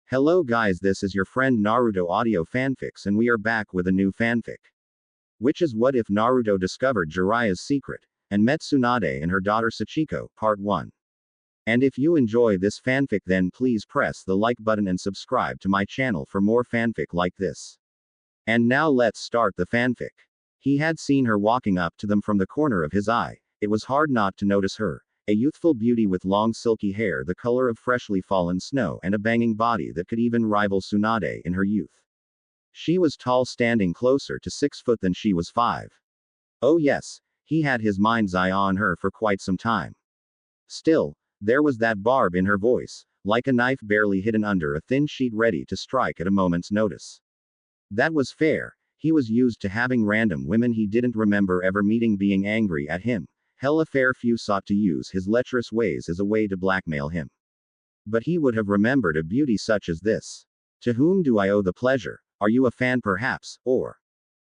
Hello guys, this is your friend Naruto Audio Fanfics and we are back with a new fanfic. Which is what if Naruto discovered Jiraiya's secret, and met Tsunade and her daughter Sachiko, part 1. And if you enjoy this fanfic then please press the like button and subscribe to my channel for more fanfic like this. And now let's start the fanfic. He had seen her walking up to them from the corner of his eye. It was hard not to notice her. A youthful beauty with long silky hair the color of freshly fallen snow and a banging body that could even rival Tsunade in her youth. She was tall, standing closer to 6 foot than she was 5. Oh yes, he had his mind's eye on her for quite some time. Still, there was that barb in her voice, like a knife barely hidden under a thin sheet ready to strike at a moment's notice. That was fair. He was used to having random women he didn't remember ever meeting being angry at him. Hell, a fair few sought to use his lecherous ways as a way to blackmail him. But he would have remembered a beauty such as this. To whom do I owe the pleasure? Are you a fan perhaps, or?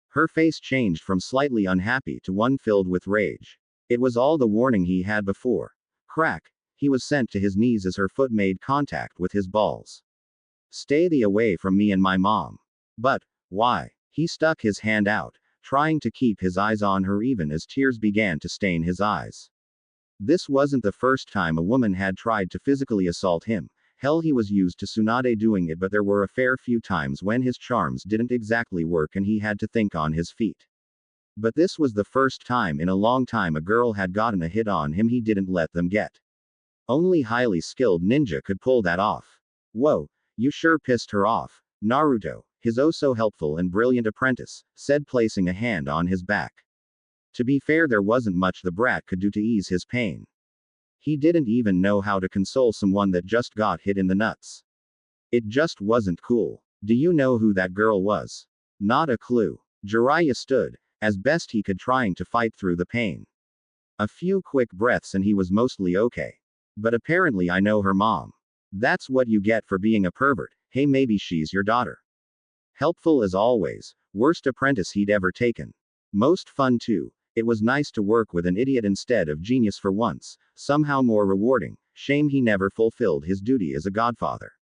Her face changed from slightly unhappy to one filled with rage. It was all the warning he had before. Crack, he was sent to his knees as her foot made contact with his balls. Stay the away from me and my mom. But, why? He stuck his hand out, trying to keep his eyes on her even as tears began to stain his eyes. This wasn't the first time a woman had tried to physically assault him. Hell, he was used to Tsunade doing it, but there were a fair few times when his charms didn't exactly work and he had to think on his feet. But this was the first time in a long time a girl had gotten a hit on him he didn't let them get. Only highly skilled ninja could pull that off. Whoa, you sure pissed her off, Naruto, his oh-so-helpful and brilliant apprentice, said, placing a hand on his back. To be fair, there wasn't much the brat could do to ease his pain. He didn't even know how to console someone that just got hit in the nuts. It just wasn't cool. Do you know who that girl was? Not a clue. Jiraiya stood, as best he could, trying to fight through the pain. A few quick breaths and he was mostly okay. But apparently I know her mom. That's what you get for being a pervert. Hey, maybe she's your daughter. Helpful as always. Worst apprentice he'd ever taken. Most fun too. It was nice to work with an idiot instead of genius for once. Somehow more rewarding. Shame he never fulfilled his duty as a godfather.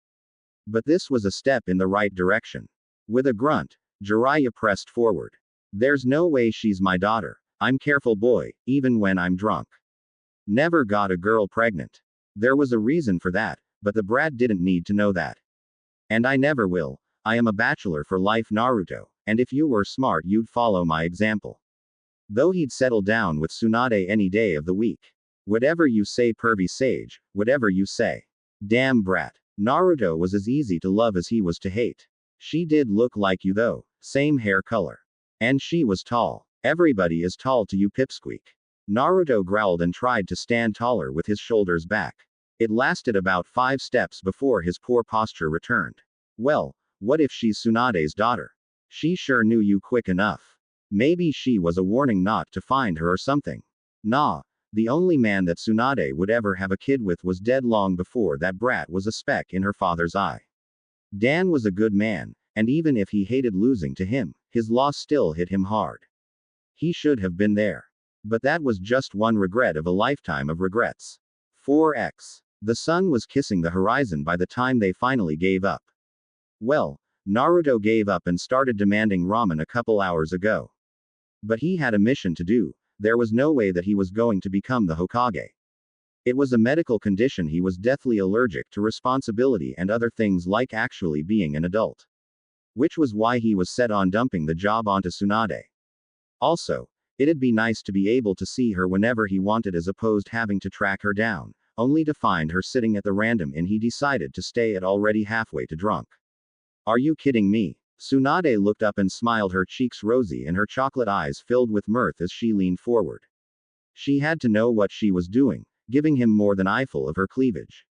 But this was a step in the right direction. With a grunt, Jiraiya pressed forward. There's no way she's my daughter. I'm careful boy, even when I'm drunk. Never got a girl pregnant. There was a reason for that, but the brat didn't need to know that. And I never will. I am a bachelor for life, Naruto, and if you were smart you'd follow my example. Though he'd settle down with Tsunade any day of the week. Whatever you say, pervy sage, whatever you say. Damn brat. Naruto was as easy to love as he was to hate. She did look like you though, same hair color. And she was tall. Everybody is tall to you, pipsqueak. Naruto growled and tried to stand taller with his shoulders back. It lasted about 5 steps before his poor posture returned. Well, what if she's Tsunade's daughter? She sure knew you quick enough. Maybe she was a warning not to find her or something. Nah, the only man that Tsunade would ever have a kid with was dead long before that brat was a speck in her father's eye. Dan was a good man, and even if he hated losing to him, his loss still hit him hard. He should have been there. But that was just one regret of a lifetime of regrets. 4x. The sun was kissing the horizon by the time they finally gave up. Well, Naruto gave up and started demanding ramen a couple hours ago. But he had a mission to do. There was no way that he was going to become the Hokage. It was a medical condition. He was deathly allergic to responsibility and other things like actually being an adult. Which was why he was set on dumping the job onto Tsunade. Also, it'd be nice to be able to see her whenever he wanted as opposed having to track her down, only to find her sitting at the random inn he decided to stay at already halfway to drunk. Are you kidding me? Tsunade looked up and smiled, her cheeks rosy and her chocolate eyes filled with mirth as she leaned forward. She had to know what she was doing, giving him more than eyeful of her cleavage.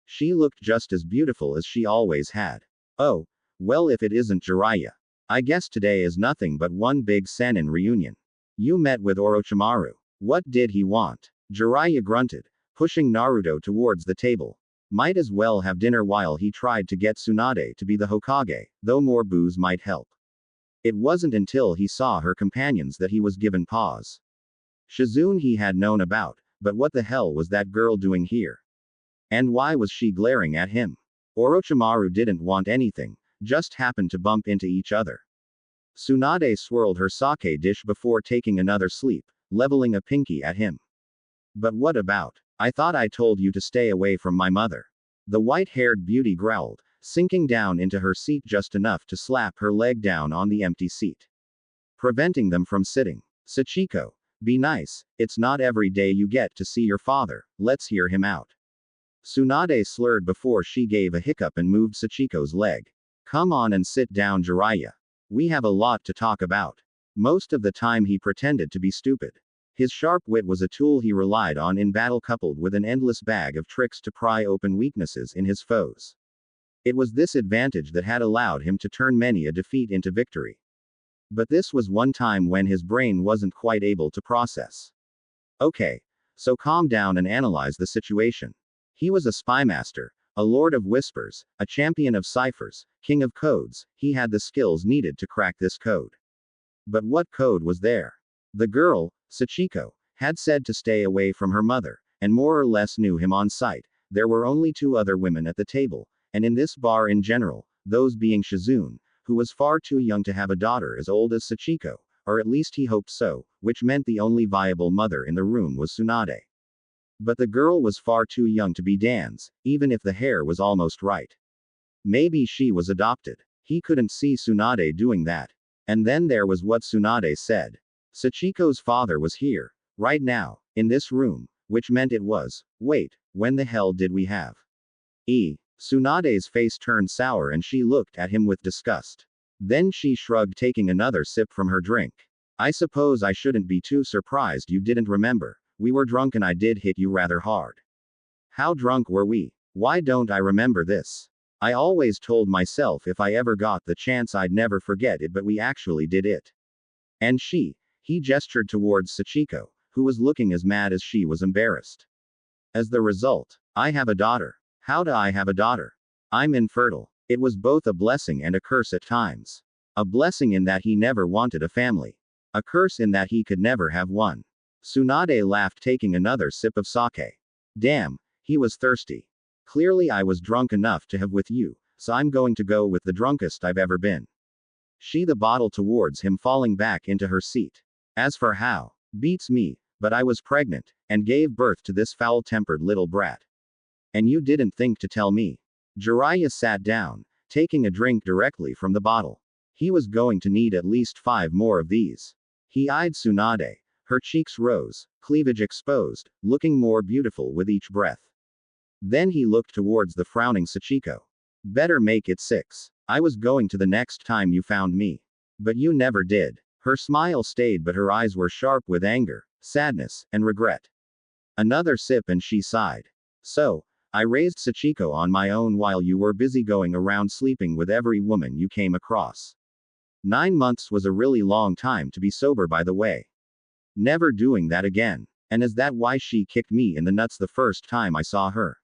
She looked just as beautiful as she always had. Oh, well, if it isn't Jiraiya. I guess today is nothing but one big Sannin reunion. You met with Orochimaru. What did he want? Jiraiya grunted, pushing Naruto towards the table. Might as well have dinner while he tried to get Tsunade to be the Hokage, though more booze might help. It wasn't until he saw her companions that he was given pause. Shizune he had known about, but what the hell was that girl doing here? And why was she glaring at him? Orochimaru didn't want anything, just happened to bump into each other. Tsunade swirled her sake dish before taking another sleep, leveling a pinky at him. But what about? I thought I told you to stay away from my mother. The white-haired beauty growled, sinking down into her seat just enough to slap her leg down on the empty seat, preventing them from sitting. Sachiko, be nice, it's not every day you get to see your father, let's hear him out. Tsunade slurred before she gave a hiccup and moved Sachiko's leg. Come on and sit down, Jiraiya. We have a lot to talk about. Most of the time he pretended to be stupid. His sharp wit was a tool he relied on in battle, coupled with an endless bag of tricks to pry open weaknesses in his foes. It was this advantage that had allowed him to turn many a defeat into victory. But this was one time when his brain wasn't quite able to process. Okay. So calm down and analyze the situation. He was a spymaster, a lord of whispers, a champion of ciphers, king of codes. He had the skills needed to crack this code. But what code was there? The girl, Sachiko, had said to stay away from her mother, and more or less knew him on sight. There were only two other women at the table, and in this bar in general, those being Shizune, who was far too young to have a daughter as old as Sachiko, or at least he hoped so, which meant the only viable mother in the room was Tsunade. But the girl was far too young to be Dan's, even if the hair was almost right. Maybe she was adopted. He couldn't see Tsunade doing that. And then there was what Tsunade said. Sachiko's father was here, right now, in this room, which meant it was, wait, when the hell did we have? Tsunade's face turned sour and she looked at him with disgust. Then she shrugged, taking another sip from her drink. I suppose I shouldn't be too surprised you didn't remember. We were drunk and I did hit you rather hard. How drunk were we? Why don't I remember this? I always told myself if I ever got the chance I'd never forget it, but we actually did it. And he gestured towards Sachiko, who was looking as mad as she was embarrassed. As the result, I have a daughter. How do I have a daughter? I'm infertile. It was both a blessing and a curse at times. A blessing in that he never wanted a family. A curse in that he could never have one. Tsunade laughed, taking another sip of sake. Damn, he was thirsty. Clearly I was drunk enough to have with you, so I'm going to go with the drunkest I've ever been. She the bottle towards him, falling back into her seat. As for how, beats me, but I was pregnant, and gave birth to this foul-tempered little brat. And you didn't think to tell me. Jiraiya sat down, taking a drink directly from the bottle. He was going to need at least 5 more of these. He eyed Tsunade. Her cheeks rose, cleavage exposed, looking more beautiful with each breath. Then he looked towards the frowning Sachiko. Better make it 6. I was going to the next time you found me. But you never did. Her smile stayed, but her eyes were sharp with anger, sadness, and regret. Another sip and she sighed. So, I raised Sachiko on my own while you were busy going around sleeping with every woman you came across. 9 months was a really long time to be sober, by the way. Never doing that again. And is that why she kicked me in the nuts the first time I saw her?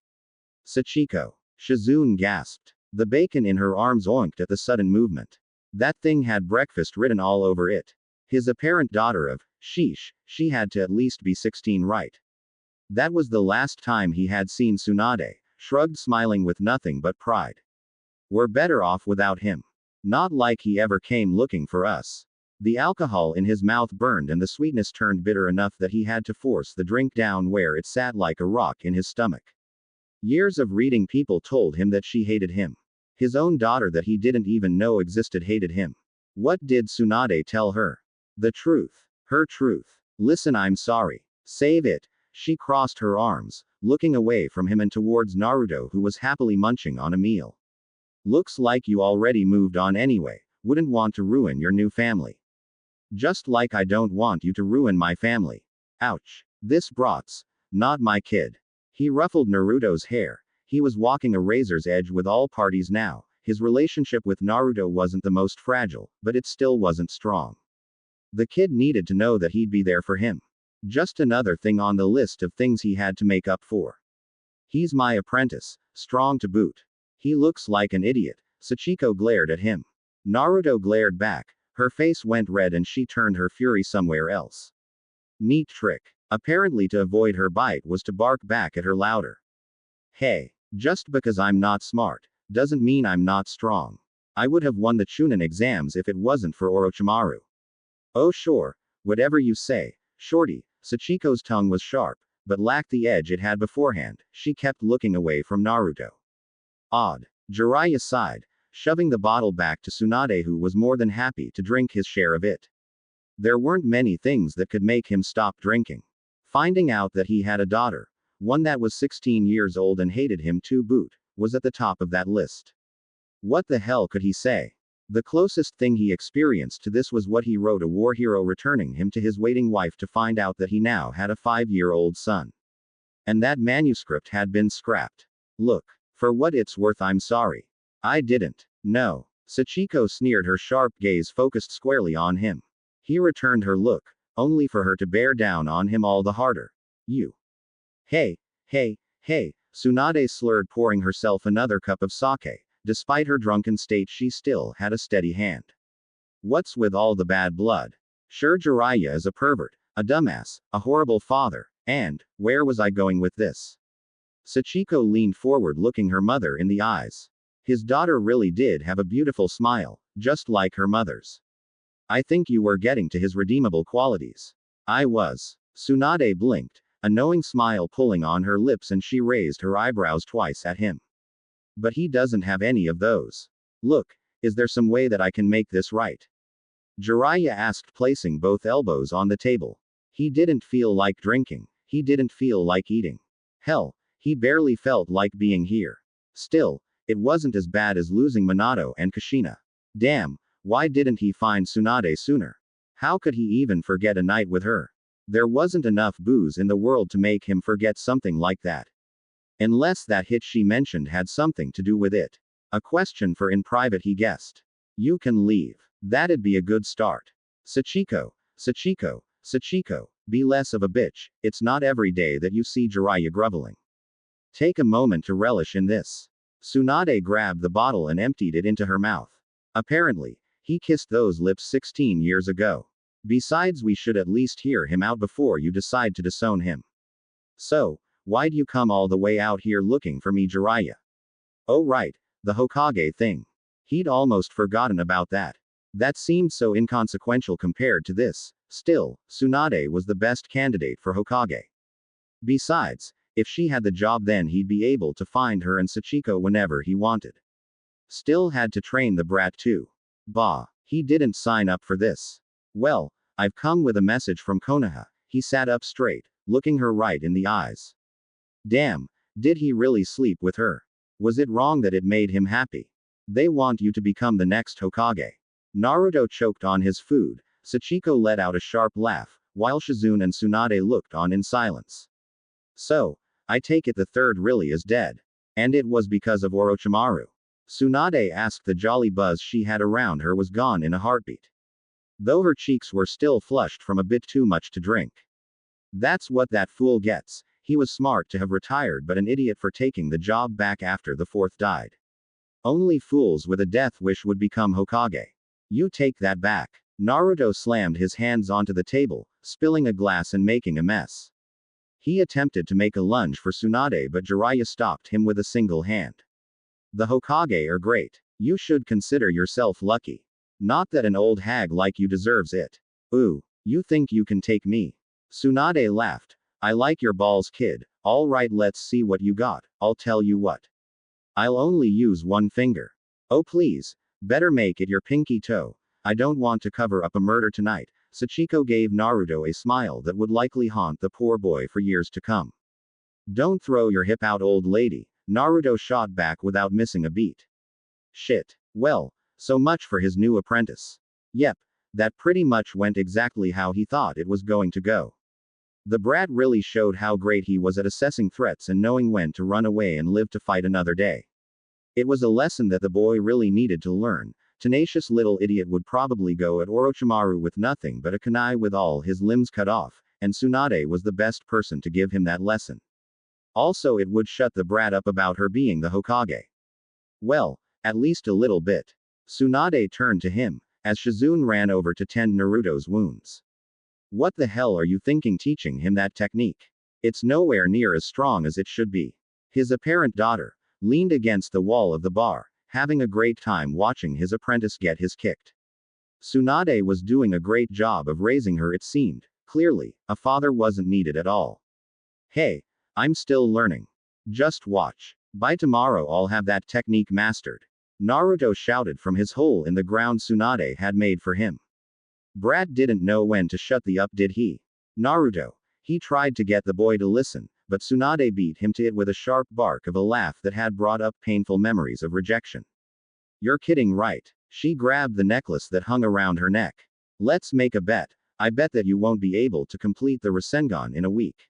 Sachiko. Shizune gasped. The bacon in her arms oinked at the sudden movement. That thing had breakfast written all over it. His apparent daughter of, sheesh, she had to at least be 16, right? That was the last time he had seen Tsunade, shrugged, smiling with nothing but pride. We're better off without him. Not like he ever came looking for us. The alcohol in his mouth burned and the sweetness turned bitter enough that he had to force the drink down where it sat like a rock in his stomach. Years of reading people told him that she hated him. His own daughter that he didn't even know existed hated him. What did Tsunade tell her? The truth. Her truth. Listen, I'm sorry. Save it. She crossed her arms, looking away from him and towards Naruto, who was happily munching on a meal. Looks like you already moved on anyway. Wouldn't want to ruin your new family. Just like I don't want you to ruin my family. Ouch. This brat's not my kid. He ruffled Naruto's hair. He was walking a razor's edge with all parties now. His relationship with Naruto wasn't the most fragile, but it still wasn't strong. The kid needed to know that he'd be there for him. Just another thing on the list of things he had to make up for. He's my apprentice, strong to boot. He looks like an idiot. Sachiko glared at him. Naruto glared back. Her face went red and she turned her fury somewhere else. Neat trick. Apparently to avoid her bite was to bark back at her louder. Hey, just because I'm not smart, doesn't mean I'm not strong. I would have won the Chunin exams if it wasn't for Orochimaru. Oh sure, whatever you say, shorty. Sachiko's tongue was sharp, but lacked the edge it had beforehand. She kept looking away from Naruto. Odd. Jiraiya sighed, shoving the bottle back to Tsunade, who was more than happy to drink his share of it. There weren't many things that could make him stop drinking. Finding out that he had a daughter, one that was 16 years old and hated him to boot, was at the top of that list. What the hell could he say? The closest thing he experienced to this was what he wrote a war hero returning him to his waiting wife to find out that he now had a 5-year-old son. And that manuscript had been scrapped. Look, for what it's worth, I'm sorry. I didn't. No. Sachiko sneered, her sharp gaze focused squarely on him. He returned her look, only for her to bear down on him all the harder. You. Hey, Tsunade slurred, pouring herself another cup of sake. Despite her drunken state, she still had a steady hand. What's with all the bad blood? Sure, Jiraiya is a pervert, a dumbass, a horrible father, and, where was I going with this? Sachiko leaned forward, looking her mother in the eyes. His daughter really did have a beautiful smile, just like her mother's. I think you were getting to his redeemable qualities. I was. Tsunade blinked, a knowing smile pulling on her lips, and she raised her eyebrows twice at him. But he doesn't have any of those. Look, is there some way that I can make this right? Jiraiya asked, placing both elbows on the table. He didn't feel like drinking. He didn't feel like eating. Hell, he barely felt like being here. Still, it wasn't as bad as losing Minato and Kushina. Damn, why didn't he find Tsunade sooner? How could he even forget a night with her? There wasn't enough booze in the world to make him forget something like that. Unless that hit she mentioned had something to do with it. A question for in private, he guessed. You can leave. That'd be a good start. Sachiko, be less of a bitch. It's not every day that you see Jiraiya groveling. Take a moment to relish in this. Tsunade grabbed the bottle and emptied it into her mouth. Apparently, he kissed those lips 16 years ago. Besides, we should at least hear him out before you decide to disown him. So, why'd you come all the way out here looking for me, Jiraiya? Oh right, the Hokage thing. He'd almost forgotten about that. That seemed so inconsequential compared to this. Still, Tsunade was the best candidate for Hokage. Besides, if she had the job, then he'd be able to find her and Sachiko whenever he wanted. Still had to train the brat too. Bah, he didn't sign up for this. Well, I've come with a message from Konoha. He sat up straight, looking her right in the eyes. Damn, did he really sleep with her? Was it wrong that it made him happy? They want you to become the next Hokage. Naruto choked on his food. Sachiko let out a sharp laugh, while Shizune and Tsunade looked on in silence. So, I take it the third really is dead. And it was because of Orochimaru? Tsunade asked. The jolly buzz she had around her was gone in a heartbeat. Though her cheeks were still flushed from a bit too much to drink. That's what that fool gets. He was smart to have retired, but an idiot for taking the job back after the fourth died. Only fools with a death wish would become Hokage. You take that back. Naruto slammed his hands onto the table, spilling a glass and making a mess. He attempted to make a lunge for Tsunade, but Jiraiya stopped him with a single hand. The Hokage are great. You should consider yourself lucky. Not that an old hag like you deserves it. Ooh, you think you can take me? Tsunade laughed. I like your balls, kid. All right, let's see what you got. I'll tell you what. I'll only use one finger. Oh please, better make it your pinky toe. I don't want to cover up a murder tonight. Sachiko gave Naruto a smile that would likely haunt the poor boy for years to come. Don't throw your hip out, old lady. Naruto shot back without missing a beat. Shit. Well, so much for his new apprentice. Yep, that pretty much went exactly how he thought it was going to go. The brat really showed how great he was at assessing threats and knowing when to run away and live to fight another day. It was a lesson that the boy really needed to learn. Tenacious little idiot would probably go at Orochimaru with nothing but a kunai with all his limbs cut off, and Tsunade was the best person to give him that lesson. Also, it would shut the brat up about her being the Hokage. Well, at least a little bit. Tsunade turned to him, as Shizune ran over to tend Naruto's wounds. What the hell are you thinking teaching him that technique? It's nowhere near as strong as it should be. His apparent daughter, leaned against the wall of the bar, having a great time watching his apprentice get his kicked. Tsunade was doing a great job of raising her, it seemed. Clearly, a father wasn't needed at all. Hey, I'm still learning. Just watch. By tomorrow I'll have that technique mastered. Naruto shouted from his hole in the ground Tsunade had made for him. Brat didn't know when to shut the up, did he? Naruto. He tried to get the boy to listen, but Tsunade beat him to it with a sharp bark of a laugh that had brought up painful memories of rejection. You're kidding, right? She grabbed the necklace that hung around her neck. Let's make a bet. I bet that you won't be able to complete the Rasengan in a week.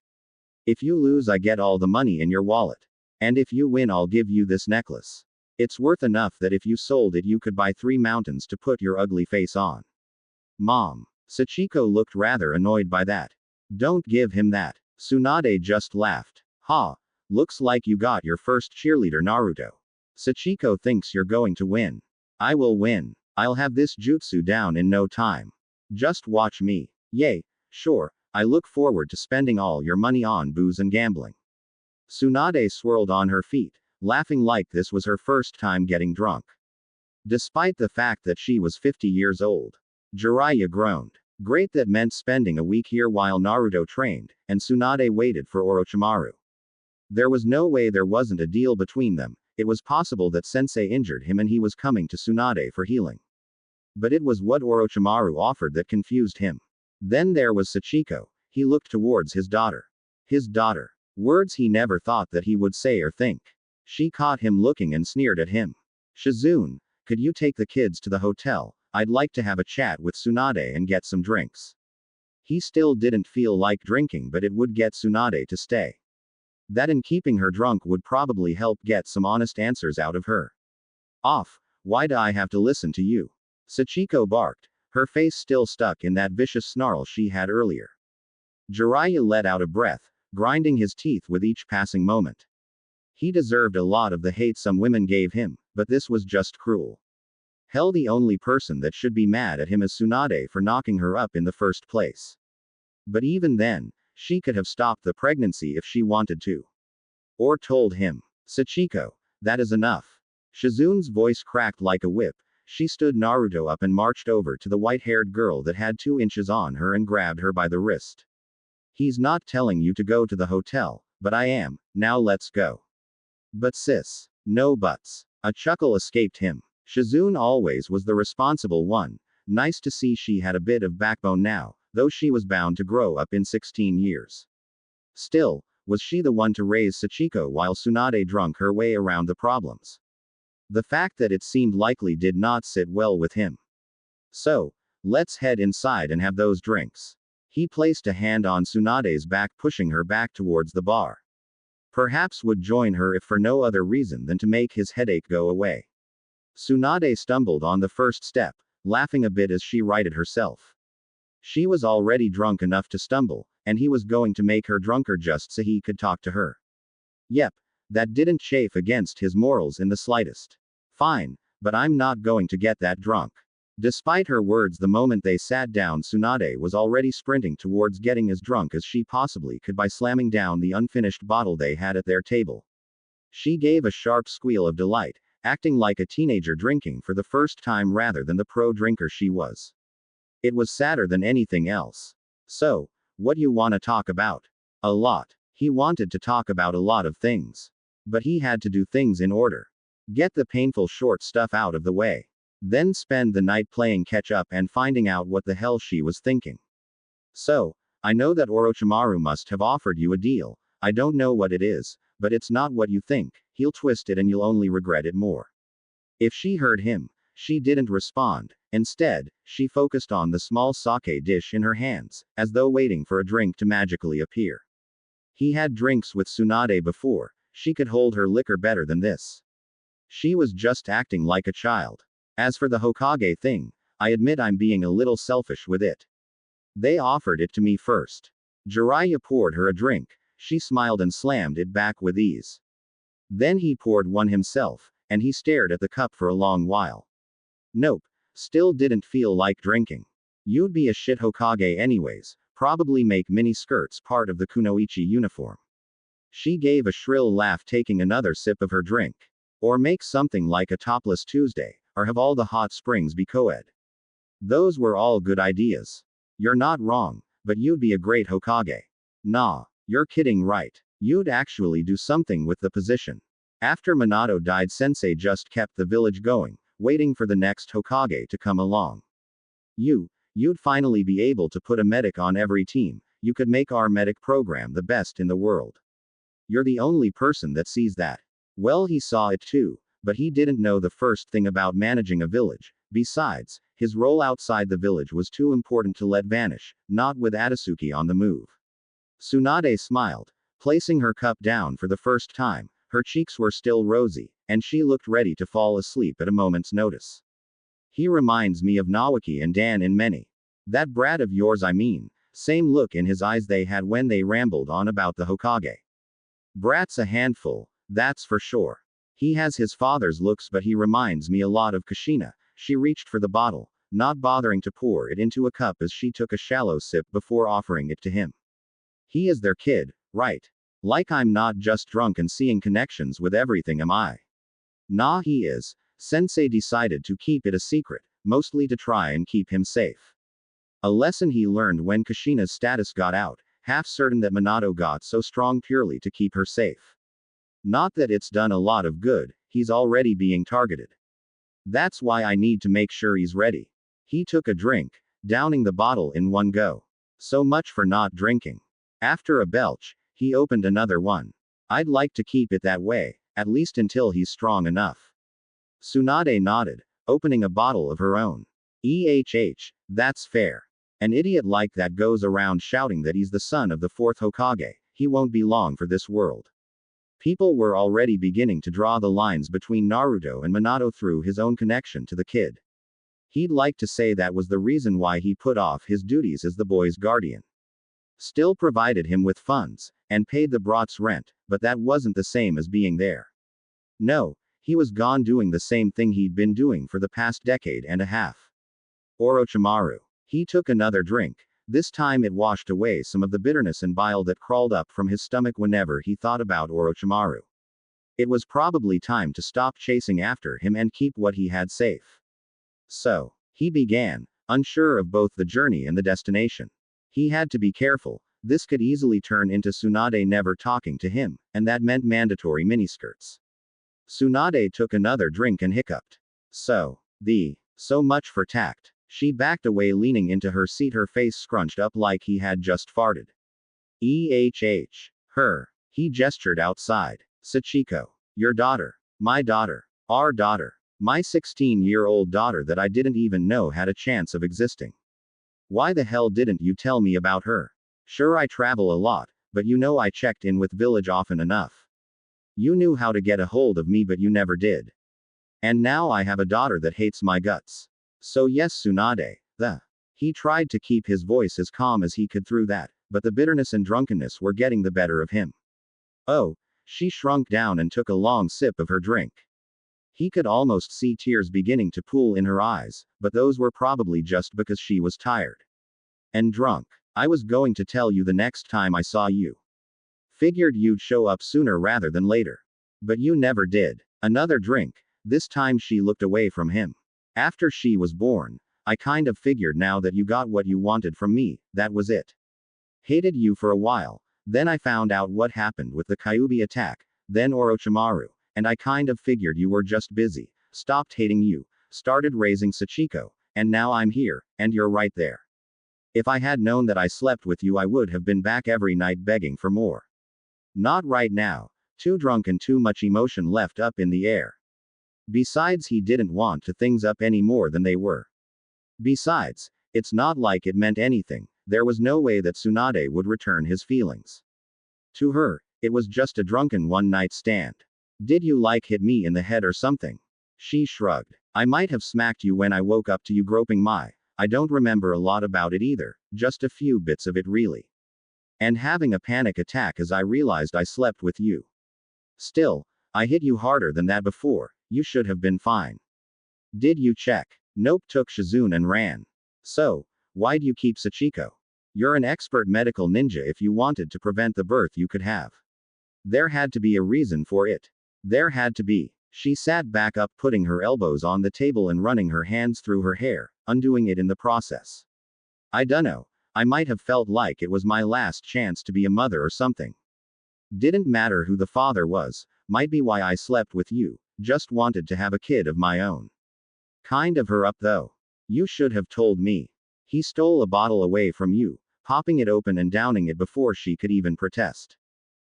If you lose, I get all the money in your wallet. And if you win, I'll give you this necklace. It's worth enough that if you sold it, you could buy 3 mountains to put your ugly face on. Mom. Sachiko looked rather annoyed by that. Don't give him that. Tsunade just laughed. Ha. Looks like you got your first cheerleader, Naruto. Sachiko thinks you're going to win. I will win. I'll have this jutsu down in no time. Just watch me. Yay. Sure. I look forward to spending all your money on booze and gambling. Tsunade swirled on her feet, laughing like this was her first time getting drunk. Despite the fact that she was 50 years old. Jiraiya groaned. Great, that meant spending a week here while Naruto trained, and Tsunade waited for Orochimaru. There was no way there wasn't a deal between them. It was possible that Sensei injured him and he was coming to Tsunade for healing. But it was what Orochimaru offered that confused him. Then there was Sachiko. He looked towards his daughter. His daughter. Words he never thought that he would say or think. She caught him looking and sneered at him. Shizune, could you take the kids to the hotel? I'd like to have a chat with Tsunade and get some drinks. He still didn't feel like drinking, but it would get Tsunade to stay. That and keeping her drunk would probably help get some honest answers out of her. Off. Why do I have to listen to you? Sachiko barked, her face still stuck in that vicious snarl she had earlier. Jiraiya let out a breath, grinding his teeth with each passing moment. He deserved a lot of the hate some women gave him, but this was just cruel. Hell, the only person that should be mad at him is Tsunade for knocking her up in the first place. But even then, she could have stopped the pregnancy if she wanted to. Or told him. Sachiko, that is enough. Shizune's voice cracked like a whip. She stood Naruto up and marched over to the white-haired girl that had 2 inches on her and grabbed her by the wrist. He's not telling you to go to the hotel, but I am. Now let's go. But sis. No buts. A chuckle escaped him. Shizune always was the responsible one. Nice to see she had a bit of backbone now, though she was bound to grow up in 16 years. Still, was she the one to raise Sachiko while Tsunade drunk her way around the problems? The fact that it seemed likely did not sit well with him. So, let's head inside and have those drinks. He placed a hand on Tsunade's back, pushing her back towards the bar. Perhaps would join her if for no other reason than to make his headache go away. Tsunade stumbled on the first step, laughing a bit as she righted herself. She was already drunk enough to stumble, and he was going to make her drunker just so he could talk to her. Yep, that didn't chafe against his morals in the slightest. Fine, but I'm not going to get that drunk. Despite her words, the moment they sat down, Tsunade was already sprinting towards getting as drunk as she possibly could by slamming down the unfinished bottle they had at their table. She gave a sharp squeal of delight, acting like a teenager drinking for the first time rather than the pro drinker she was. It was sadder than anything else. So, what you wanna talk about? A lot. He wanted to talk about a lot of things. But he had to do things in order. Get the painful short stuff out of the way. Then spend the night playing catch up and finding out what the hell she was thinking. So, I know that Orochimaru must have offered you a deal. I don't know what it is, but it's not what you think. He'll twist it and you'll only regret it more. If she heard him, she didn't respond. Instead, she focused on the small sake dish in her hands, as though waiting for a drink to magically appear. He had drinks with Tsunade before. She could hold her liquor better than this. She was just acting like a child. As for the Hokage thing, I admit I'm being a little selfish with it. They offered it to me first. Jiraiya poured her a drink. She smiled and slammed it back with ease. Then he poured one himself, and he stared at the cup for a long while. Nope. Still didn't feel like drinking. You'd be a shit Hokage anyways, probably make mini skirts part of the kunoichi uniform. She gave a shrill laugh, taking another sip of her drink. Or make something like a topless Tuesday, or have all the hot springs be co-ed. Those were all good ideas. You're not wrong, but you'd be a great Hokage. Nah, you're kidding, right? You'd actually do something with the position. After Minato died, Sensei just kept the village going, waiting for the next Hokage to come along. You'd finally be able to put a medic on every team. You could make our medic program the best in the world. You're the only person that sees that. Well, he saw it too, but he didn't know the first thing about managing a village. Besides, his role outside the village was too important to let vanish, not with Atatsuki on the move. Tsunade smiled, placing her cup down for the first time. Her cheeks were still rosy, and she looked ready to fall asleep at a moment's notice. He reminds me of Nawaki and Dan in many. That brat of yours, I mean. Same look in his eyes they had when they rambled on about the Hokage. Brat's a handful, that's for sure. He has his father's looks, but he reminds me a lot of Kushina. She reached for the bottle, not bothering to pour it into a cup as she took a shallow sip before offering it to him. He is their kid, right? Like I'm not just drunk and seeing connections with everything, am I? Nah, he is. Sensei decided to keep it a secret, mostly to try and keep him safe. A lesson he learned when Kushina's status got out, half certain that Minato got so strong purely to keep her safe. Not that it's done a lot of good, he's already being targeted. That's why I need to make sure he's ready. He took a drink, downing the bottle in one go. So much for not drinking. After a belch, he opened another one. I'd like to keep it that way, at least until he's strong enough. Tsunade nodded, opening a bottle of her own. That's fair. An idiot like that goes around shouting that he's the son of the fourth Hokage. He won't be long for this world. People were already beginning to draw the lines between Naruto and Minato through his own connection to the kid. He'd like to say that was the reason why he put off his duties as the boy's guardian. Still provided him with funds, and paid the brat's rent, but that wasn't the same as being there. No, he was gone doing the same thing he'd been doing for the past decade and a half. Orochimaru. He took another drink. This time it washed away some of the bitterness and bile that crawled up from his stomach whenever he thought about Orochimaru. It was probably time to stop chasing after him and keep what he had safe. So, he began, unsure of both the journey and the destination. He had to be careful. This could easily turn into Tsunade never talking to him, and that meant mandatory miniskirts. Tsunade took another drink and hiccuped. So much for tact. She backed away, leaning into her seat, her face scrunched up like he had just farted. Her. He gestured outside. Sachiko. Your daughter. My daughter. Our daughter. My 16-year-old daughter that I didn't even know had a chance of existing. Why the hell didn't you tell me about her? Sure, I travel a lot, but you know I checked in with village often enough. You knew how to get a hold of me, but you never did. And now I have a daughter that hates my guts. So yes, Tsunade, He tried to keep his voice as calm as he could through that, but the bitterness and drunkenness were getting the better of him. Oh, she shrunk down and took a long sip of her drink. He could almost see tears beginning to pool in her eyes, but those were probably just because she was tired. And drunk. I was going to tell you the next time I saw you. Figured you'd show up sooner rather than later. But you never did. Another drink. This time she looked away from him. After she was born, I kind of figured now that you got what you wanted from me, that was it. Hated you for a while, then I found out what happened with the Kyuubi attack, then Orochimaru, and I kind of figured you were just busy, stopped hating you, started raising Sachiko, and now I'm here, and you're right there. If I had known that I slept with you, I would have been back every night begging for more. Not right now, too drunk and too much emotion left up in the air. Besides, he didn't want to things up any more than they were. Besides, it's not like it meant anything. There was no way that Tsunade would return his feelings. To her, it was just a drunken one-night stand. Did you like hit me in the head or something? She shrugged. I might have smacked you when I woke up to you groping my. I don't remember a lot about it either, just a few bits of it really. And having a panic attack as I realized I slept with you. Still, I hit you harder than that before. You should have been fine. Did you check? Nope, took Shizune and ran. So, why'd you keep Sachiko? You're an expert medical ninja. If you wanted to prevent the birth, you could have. There had to be a reason for it. There had to be. She sat back up, putting her elbows on the table and running her hands through her hair, undoing it in the process. I dunno. I might have felt like it was my last chance to be a mother or something. Didn't matter who the father was, might be why I slept with you, just wanted to have a kid of my own. Kind of her up though. You should have told me. He stole a bottle away from you, popping it open and downing it before she could even protest.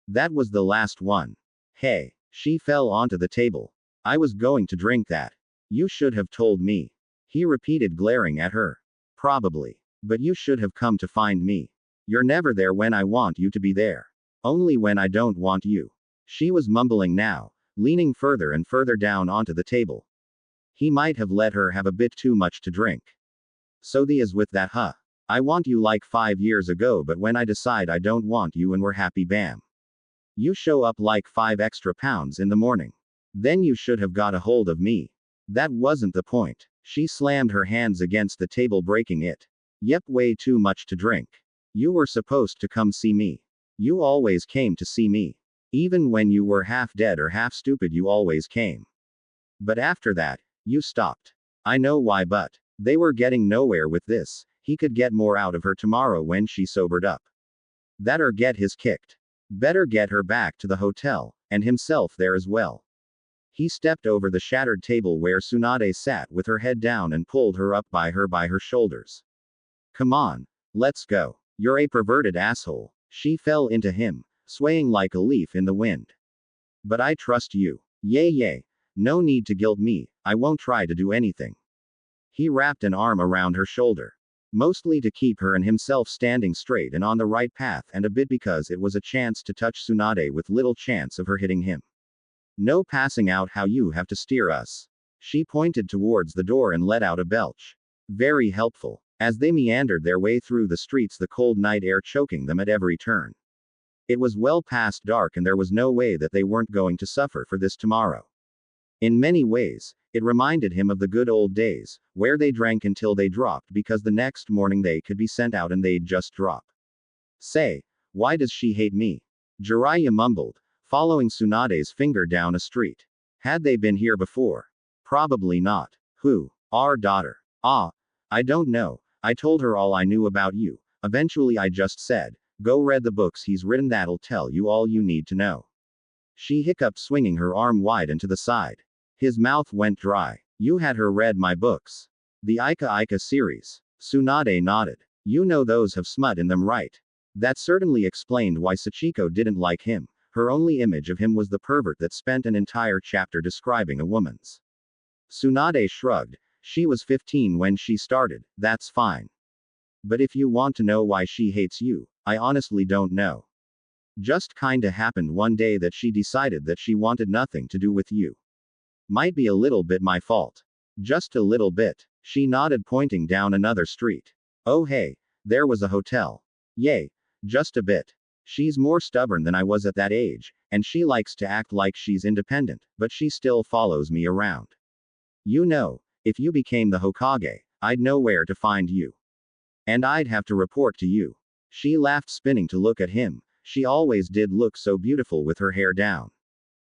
That was the last one. Hey, she fell onto the table. I was going to drink that. You should have told me. He repeated, glaring at her. Probably. But you should have come to find me. You're never there when I want you to be there. Only when I don't want you. She was mumbling now, leaning further and further down onto the table. He might have let her have a bit too much to drink. So the is with that, huh? I want you like 5 years ago, but when I decide I don't want you and we're happy, bam. You show up like 5 extra pounds in the morning. Then you should have got a hold of me. That wasn't the point. She slammed her hands against the table, breaking it. Yep, way too much to drink. You were supposed to come see me. You always came to see me. Even when you were half dead or half stupid, you always came. But after that, you stopped. I know why, but they were getting nowhere with this. He could get more out of her tomorrow when she sobered up. That or get his kicked. Better get her back to the hotel, and himself there as well. He stepped over the shattered table where Tsunade sat with her head down and pulled her up by her shoulders. Come on. Let's go. You're a perverted asshole. She fell into him, swaying like a leaf in the wind. But I trust you. Yay. No need to guilt me, I won't try to do anything. He wrapped an arm around her shoulder. Mostly to keep her and himself standing straight and on the right path, and a bit because it was a chance to touch Tsunade with little chance of her hitting him. No passing out, how you have to steer us. She pointed towards the door and let out a belch. Very helpful. As they meandered their way through the streets, the cold night air choking them at every turn. It was well past dark and there was no way that they weren't going to suffer for this tomorrow. In many ways, it reminded him of the good old days, where they drank until they dropped because the next morning they could be sent out and they'd just drop. Say, why does she hate me? Jiraiya mumbled, following Tsunade's finger down a street. Had they been here before? Probably not. Who? Our daughter. Ah, I don't know. I told her all I knew about you. Eventually I just said, go read the books he's written, that'll tell you all you need to know. She hiccuped, swinging her arm wide and to the side. His mouth went dry. You had her read my books. The Ika series. Tsunade nodded. You know those have smut in them, right? That certainly explained why Sachiko didn't like him. Her only image of him was the pervert that spent an entire chapter describing a woman's. Tsunade shrugged. She was 15 when she started, that's fine. But if you want to know why she hates you, I honestly don't know. Just kinda happened one day that she decided that she wanted nothing to do with you. Might be a little bit my fault. Just a little bit. She nodded, pointing down another street. Oh hey, there was a hotel. Yay. Just a bit. She's more stubborn than I was at that age, and she likes to act like she's independent, but she still follows me around. You know, if you became the Hokage, I'd know where to find you. And I'd have to report to you. She laughed, spinning to look at him. She always did look so beautiful with her hair down.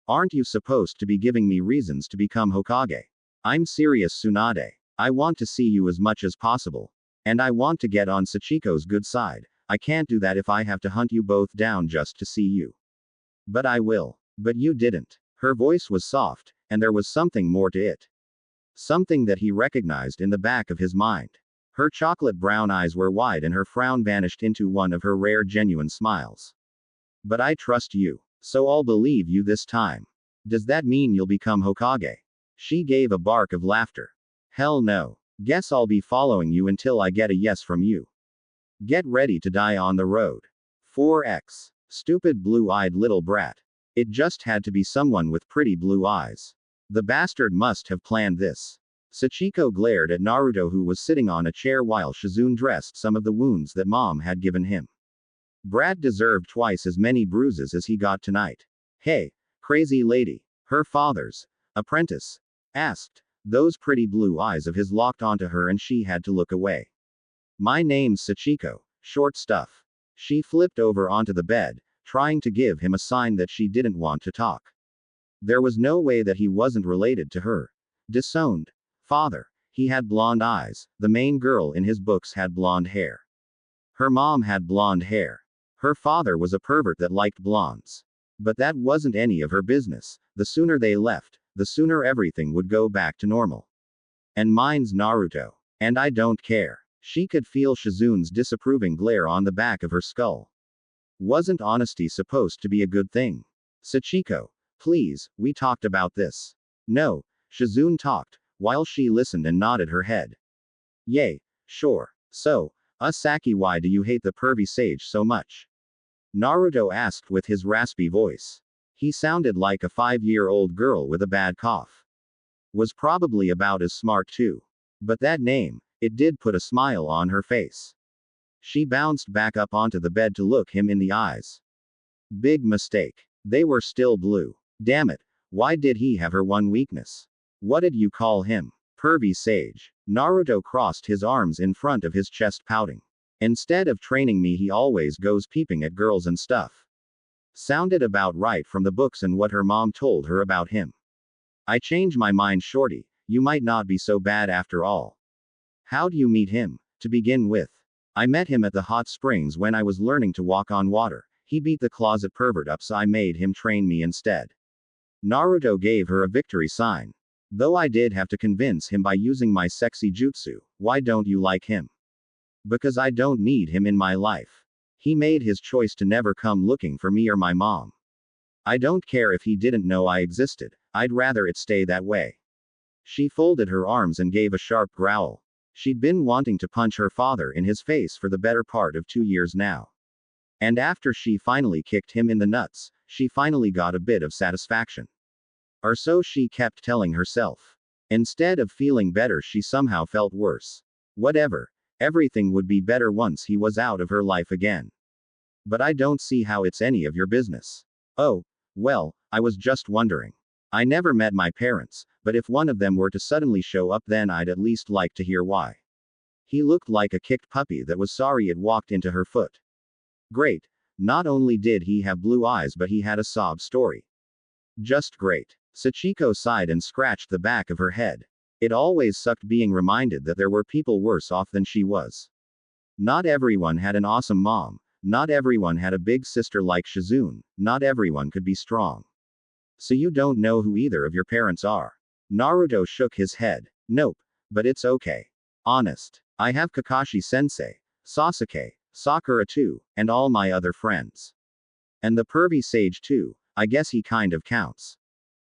Aren't you supposed to be giving me reasons to become Hokage? I'm serious, Tsunade. I want to see you as much as possible. And I want to get on Sachiko's good side. I can't do that if I have to hunt you both down just to see you. But I will. But you didn't. Her voice was soft, and there was something more to it. Something that he recognized in the back of his mind. Her chocolate brown eyes were wide and her frown vanished into one of her rare genuine smiles. But I trust you. So I'll believe you this time. Does that mean you'll become Hokage? She gave a bark of laughter. Hell no. Guess I'll be following you until I get a yes from you. Get ready to die on the road. 4x. Stupid blue-eyed little brat. It just had to be someone with pretty blue eyes. The bastard must have planned this. Sachiko glared at Naruto, who was sitting on a chair while Shizune dressed some of the wounds that Mom had given him. Brat deserved twice as many bruises as he got tonight. Hey, crazy lady. Her father's apprentice asked. Those pretty blue eyes of his locked onto her and she had to look away. My name's Sachiko. Short stuff. She flipped over onto the bed, trying to give him a sign that she didn't want to talk. There was no way that he wasn't related to her. Disowned. Father. He had blonde eyes. The main girl in his books had blonde hair. Her mom had blonde hair. Her father was a pervert that liked blondes. But that wasn't any of her business. The sooner they left, the sooner everything would go back to normal. And mine's Naruto. And I don't care. She could feel Shizune's disapproving glare on the back of her skull. Wasn't honesty supposed to be a good thing? Sachiko. Please, we talked about this. No, Shizune talked, while she listened and nodded her head. Yay, sure. So, Saki, why do you hate the pervy sage so much? Naruto asked with his raspy voice. He sounded like a 5-year-old girl with a bad cough. Was probably about as smart too. But that name, it did put a smile on her face. She bounced back up onto the bed to look him in the eyes. Big mistake. They were still blue. Damn it, why did he have her one weakness? What did you call him? Pervy sage. Naruto crossed his arms in front of his chest, pouting. Instead of training me, he always goes peeping at girls and stuff. Sounded about right from the books and what her mom told her about him. I change my mind, shorty. You might not be so bad after all. How'd you meet him, to begin with? I met him at the hot springs when I was learning to walk on water. He beat the closet pervert up, so I made him train me instead. Naruto gave her a victory sign. Though I did have to convince him by using my sexy jutsu. Why don't you like him? Because I don't need him in my life. He made his choice to never come looking for me or my mom. I don't care if he didn't know I existed, I'd rather it stay that way. She folded her arms and gave a sharp growl. She'd been wanting to punch her father in his face for the better part of 2 years now. And after she finally kicked him in the nuts, she finally got a bit of satisfaction. Or so she kept telling herself. Instead of feeling better, she somehow felt worse. Whatever. Everything would be better once he was out of her life again. But I don't see how it's any of your business. Oh, well, I was just wondering. I never met my parents, but if one of them were to suddenly show up, then I'd at least like to hear why. He looked like a kicked puppy that was sorry it walked into her foot. Great. Not only did he have blue eyes, but he had a sob story. Just great. Sachiko sighed and scratched the back of her head. It always sucked being reminded that there were people worse off than she was. Not everyone had an awesome mom. Not everyone had a big sister like Shizune. Not everyone could be strong. So you don't know who either of your parents are? Naruto shook his head. Nope. But it's okay. Honest. I have Kakashi-sensei, Sasuke, Sakura too, and all my other friends. And the pervy sage too, I guess he kind of counts.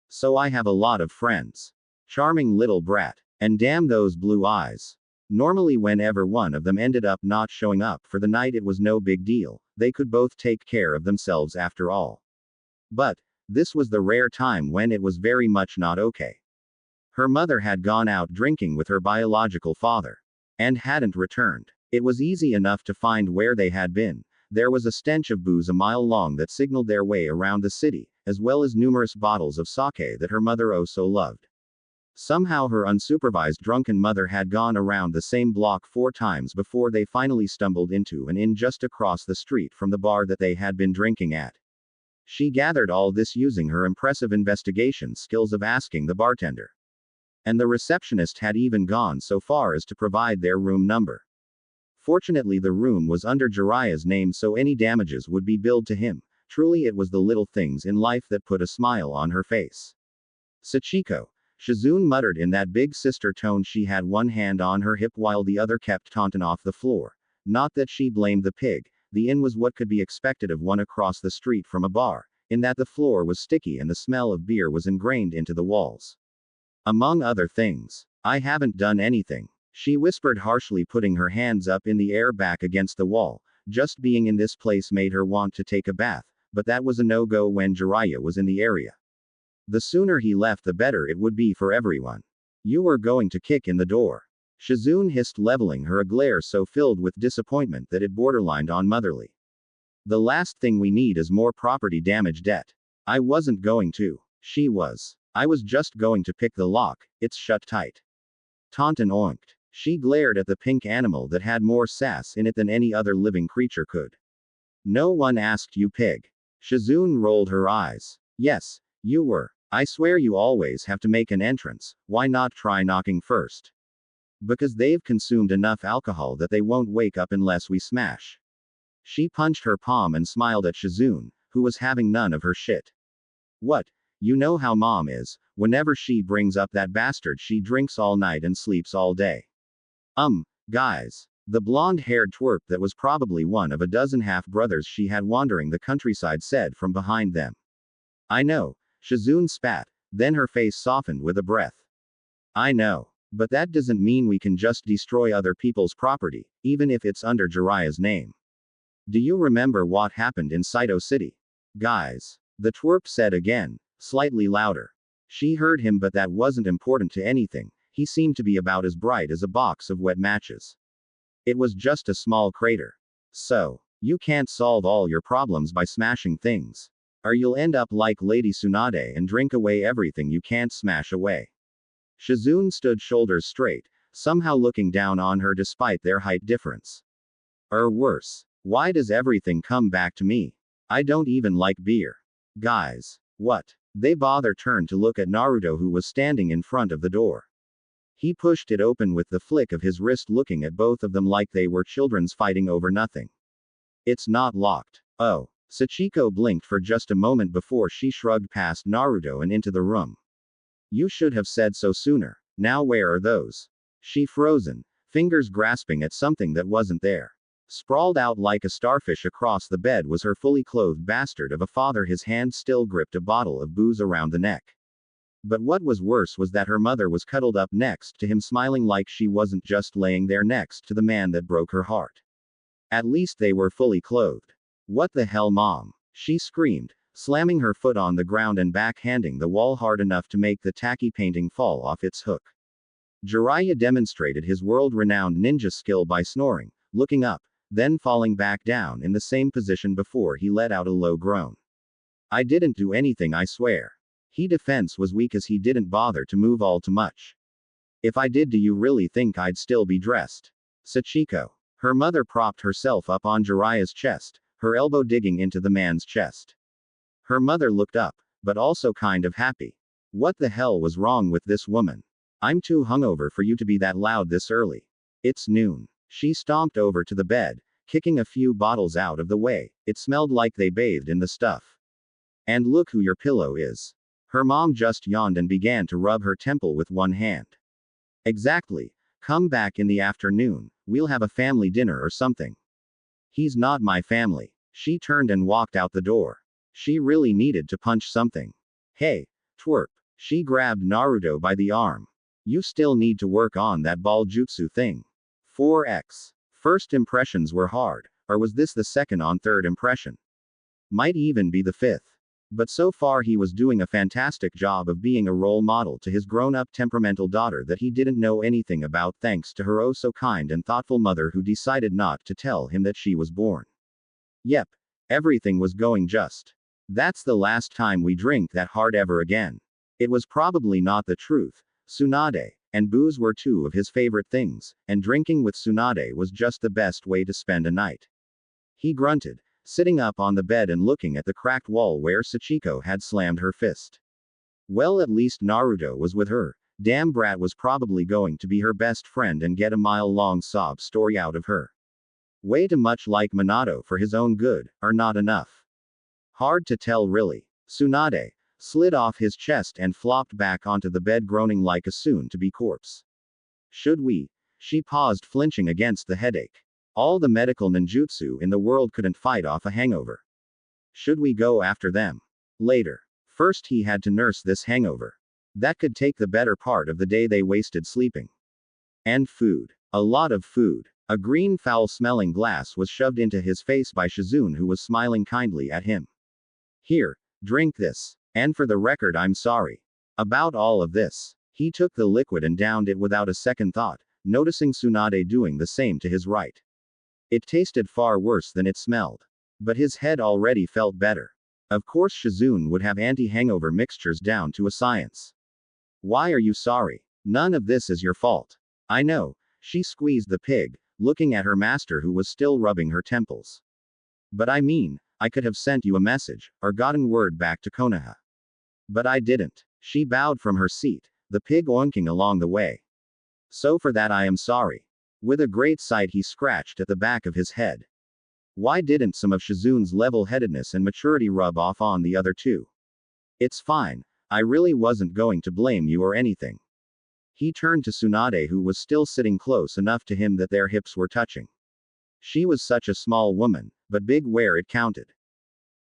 So I have a lot of friends. Charming little brat. And damn those blue eyes. Normally whenever one of them ended up not showing up for the night, it was no big deal. They could both take care of themselves after all. But this was the rare time when it was very much not okay. Her mother had gone out drinking with her biological father. And hadn't returned. It was easy enough to find where they had been. There was a stench of booze a mile long that signaled their way around the city, as well as numerous bottles of sake that her mother oh so loved. Somehow her unsupervised drunken mother had gone around the same block 4 times before they finally stumbled into an inn just across the street from the bar that they had been drinking at. She gathered all this using her impressive investigation skills of asking the bartender. And the receptionist had even gone so far as to provide their room number. Fortunately, the room was under Jiraiya's name, so any damages would be billed to him. Truly, it was the little things in life that put a smile on her face. Sachiko. Shizune muttered in that big sister tone. She had one hand on her hip while the other kept taunting off the floor. Not that she blamed the pig. The inn was what could be expected of one across the street from a bar, in that the floor was sticky and the smell of beer was ingrained into the walls. Among other things. I haven't done anything, she whispered harshly, putting her hands up in the air back against the wall. Just being in this place made her want to take a bath, but that was a no-go when Jiraiya was in the area. The sooner he left, the better it would be for everyone. You were going to kick in the door. Shizune hissed, leveling her a glare so filled with disappointment that it borderlined on motherly. The last thing we need is more property damage debt. I wasn't going to. She was. I was just going to pick the lock. It's shut tight. Taunton oinked. She glared at the pink animal that had more sass in it than any other living creature could. No one asked you, pig. Shizune rolled her eyes. Yes, you were. I swear you always have to make an entrance, why not try knocking first? Because they've consumed enough alcohol that they won't wake up unless we smash. She punched her palm and smiled at Shizune, who was having none of her shit. What? You know how mom is, whenever she brings up that bastard she drinks all night and sleeps all day. Guys. The blonde-haired twerp that was probably one of a dozen half-brothers she had wandering the countryside said from behind them. I know. Shizune spat, then her face softened with a breath. I know. But that doesn't mean we can just destroy other people's property, even if it's under Jiraiya's name. Do you remember what happened in Saito City? Guys. The twerp said again, slightly louder. She heard him, but that wasn't important to anything. He seemed to be about as bright as a box of wet matches. It was just a small crater. So, you can't solve all your problems by smashing things. Or you'll end up like Lady Tsunade and drink away everything you can't smash away. Shizune stood shoulders straight, somehow looking down on her despite their height difference. Or worse. Why does everything come back to me? I don't even like beer. Guys. What? They bother turned to look at Naruto, who was standing in front of the door. He pushed it open with the flick of his wrist, looking at both of them like they were children's fighting over nothing. It's not locked. Oh. Sachiko blinked for just a moment before she shrugged past Naruto and into the room. You should have said so sooner. Now where are those? She frozen, fingers grasping at something that wasn't there. Sprawled out like a starfish across the bed was her fully clothed bastard of a father. His hand still gripped a bottle of booze around the neck. But what was worse was that her mother was cuddled up next to him, smiling like she wasn't just laying there next to the man that broke her heart. At least they were fully clothed. What the hell, Mom? She screamed, slamming her foot on the ground and backhanding the wall hard enough to make the tacky painting fall off its hook. Jiraiya demonstrated his world-renowned ninja skill by snoring, looking up, then falling back down in the same position before he let out a low groan. I didn't do anything, I swear. His defense was weak as he didn't bother to move all too much. If I did, do you really think I'd still be dressed? Sachiko. Her mother propped herself up on Jiraiya's chest, her elbow digging into the man's chest. Her mother looked up, but also kind of happy. What the hell was wrong with this woman? I'm too hungover for you to be that loud this early. It's noon. She stomped over to the bed, kicking a few bottles out of the way. It smelled like they bathed in the stuff. And look who your pillow is. Her mom just yawned and began to rub her temple with one hand. Exactly. Come back in the afternoon, we'll have a family dinner or something. He's not my family. She turned and walked out the door. She really needed to punch something. Hey, twerp. She grabbed Naruto by the arm. You still need to work on that ball jutsu thing. 4x. First impressions were hard, or was this the second on third impression? Might even be the fifth. But so far he was doing a fantastic job of being a role model to his grown-up temperamental daughter that he didn't know anything about, thanks to her oh-so-kind and thoughtful mother who decided not to tell him that she was born. Yep. Everything was going just. That's the last time we drink that hard ever again. It was probably not the truth. Tsunade and booze were two of his favorite things, and drinking with Tsunade was just the best way to spend a night. He grunted, sitting up on the bed and looking at the cracked wall where Sachiko had slammed her fist. Well, at least Naruto was with her. Damn brat was probably going to be her best friend and get a mile-long sob story out of her. Way too much like Minato for his own good, or not enough. Hard to tell really. Tsunade slid off his chest and flopped back onto the bed, groaning like a soon-to-be corpse. Should we? She paused, flinching against the headache. All the medical ninjutsu in the world couldn't fight off a hangover. Should we go after them? Later. First he had to nurse this hangover. That could take the better part of the day they wasted sleeping. And food. A lot of food. A green foul-smelling glass was shoved into his face by Shizune, who was smiling kindly at him. Here, drink this. And for the record, I'm sorry about all of this. He took the liquid and downed it without a second thought, noticing Tsunade doing the same to his right. It tasted far worse than it smelled. But his head already felt better. Of course Shizune would have anti-hangover mixtures down to a science. Why are you sorry? None of this is your fault. I know. She squeezed the pig, looking at her master who was still rubbing her temples. But I mean, I could have sent you a message, or gotten word back to Konoha. But I didn't. She bowed from her seat, the pig oinking along the way. So for that I am sorry. With a great sigh he scratched at the back of his head. Why didn't some of Shizune's level-headedness and maturity rub off on the other two? It's fine. I really wasn't going to blame you or anything. He turned to Tsunade, who was still sitting close enough to him that their hips were touching. She was such a small woman, but big where it counted.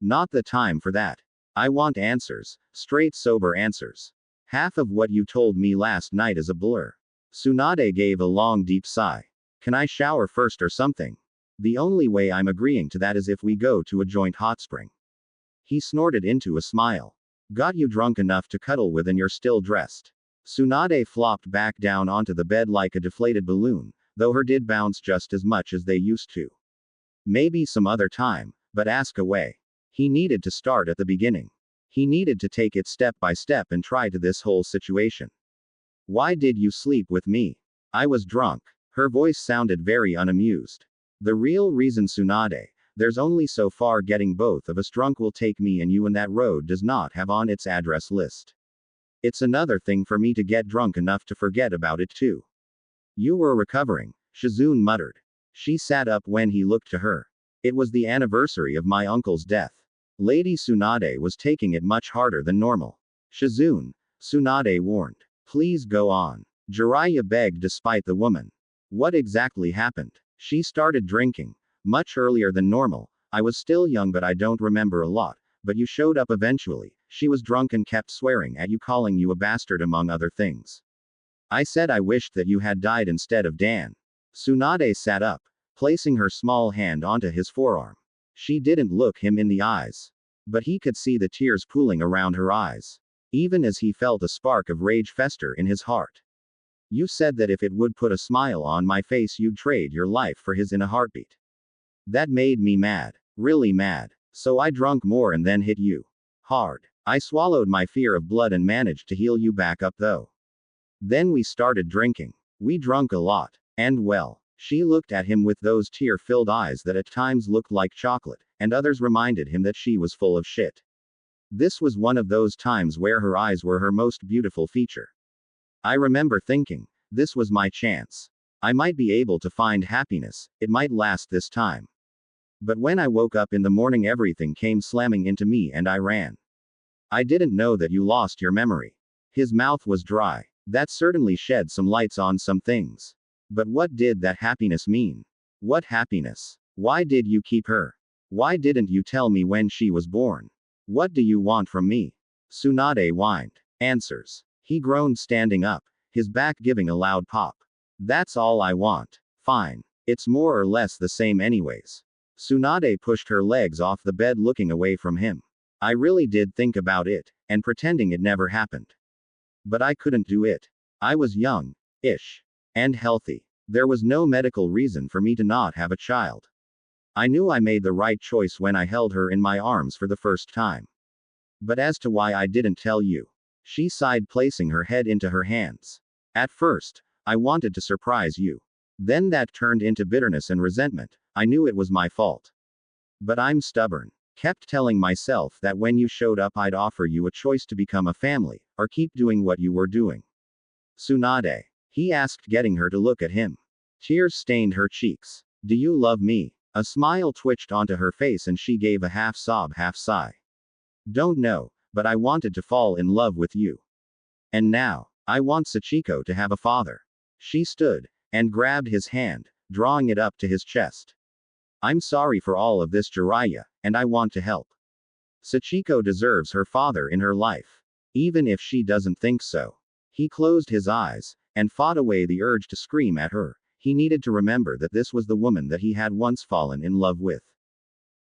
Not the time for that. I want answers, straight sober answers. Half of what you told me last night is a blur. Tsunade gave a long deep sigh. Can I shower first or something? The only way I'm agreeing to that is if we go to a joint hot spring. He snorted into a smile. Got you drunk enough to cuddle with and you're still dressed. Tsunade flopped back down onto the bed like a deflated balloon, though her did bounce just as much as they used to. Maybe some other time, but ask away. He needed to start at the beginning. He needed to take it step by step and try to this whole situation. Why did you sleep with me? I was drunk. Her voice sounded very unamused. The real reason, Tsunade, there's only so far getting both of us drunk will take me and you, and that road does not have on its address list. It's another thing for me to get drunk enough to forget about it too. You were recovering, Shizune muttered. She sat up when he looked to her. It was the anniversary of my uncle's death. Lady Tsunade was taking it much harder than normal. Shizune, Tsunade warned. Please go on. Jiraiya begged despite the woman. What exactly happened? She started drinking. Much earlier than normal. I was still young but I don't remember a lot. But you showed up eventually. She was drunk and kept swearing at you, calling you a bastard among other things. I said I wished that you had died instead of Dan. Tsunade sat up, placing her small hand onto his forearm. She didn't look him in the eyes. But he could see the tears pooling around her eyes. Even as he felt a spark of rage fester in his heart. You said that if it would put a smile on my face you'd trade your life for his in a heartbeat. That made me mad. Really mad. So I drank more and then hit you. Hard. I swallowed my fear of blood and managed to heal you back up though. Then we started drinking. We drunk a lot. And well. She looked at him with those tear-filled eyes that at times looked like chocolate, and others reminded him that she was full of shit. This was one of those times where her eyes were her most beautiful feature. I remember thinking, this was my chance. I might be able to find happiness, it might last this time. But when I woke up in the morning everything came slamming into me and I ran. I didn't know that you lost your memory. His mouth was dry. That certainly shed some lights on some things. But what did that happiness mean? What happiness? Why did you keep her? Why didn't you tell me when she was born? What do you want from me? Tsunade whined. Answers. He groaned standing up, his back giving a loud pop. That's all I want. Fine. It's more or less the same anyways. Tsunade pushed her legs off the bed looking away from him. I really did think about it, and pretending it never happened. But I couldn't do it. I was young-ish. And healthy. There was no medical reason for me to not have a child. I knew I made the right choice when I held her in my arms for the first time. But as to why I didn't tell you. She sighed, placing her head into her hands. At first, I wanted to surprise you. Then that turned into bitterness and resentment. I knew it was my fault. But I'm stubborn. Kept telling myself that when you showed up I'd offer you a choice to become a family, or keep doing what you were doing. Tsunade. He asked, getting her to look at him. Tears stained her cheeks. Do you love me? A smile twitched onto her face and she gave a half sob, half sigh. Don't know, but I wanted to fall in love with you. And now, I want Sachiko to have a father. She stood, and grabbed his hand, drawing it up to his chest. I'm sorry for all of this, Jiraiya, and I want to help. Sachiko deserves her father in her life. Even if she doesn't think so. He closed his eyes, and fought away the urge to scream at her. He needed to remember that this was the woman that he had once fallen in love with.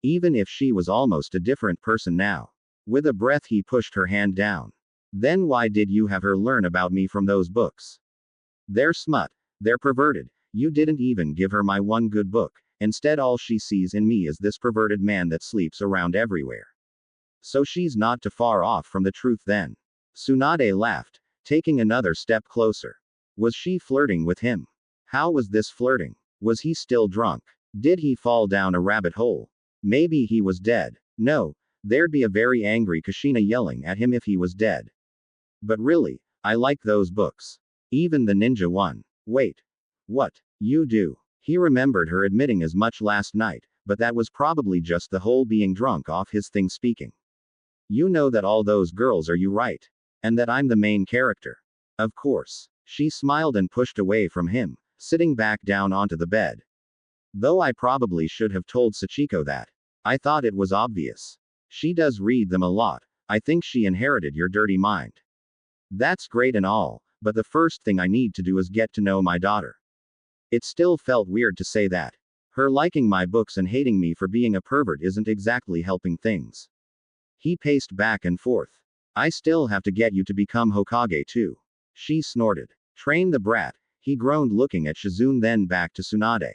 Even if she was almost a different person now. With a breath he pushed her hand down. Then why did you have her learn about me from those books? They're smut. They're perverted. You didn't even give her my one good book. Instead all she sees in me is this perverted man that sleeps around everywhere. So she's not too far off from the truth then. Tsunade laughed, taking another step closer. Was she flirting with him? How was this flirting? Was he still drunk? Did he fall down a rabbit hole? Maybe he was dead. No, there'd be a very angry Kushina yelling at him if he was dead. But really, I like those books. Even the ninja one. Wait. What? You do? He remembered her admitting as much last night, but that was probably just the whole being drunk off his thing speaking. You know that all those girls are you, right? And that I'm the main character. Of course. She smiled and pushed away from him, sitting back down onto the bed. Though I probably should have told Sachiko that. I thought it was obvious. She does read them a lot. I think she inherited your dirty mind. That's great and all, but the first thing I need to do is get to know my daughter. It still felt weird to say that. Her liking my books and hating me for being a pervert isn't exactly helping things. He paced back and forth. I still have to get you to become Hokage too. She snorted. Train the brat, he groaned, looking at Shizune, then back to Tsunade.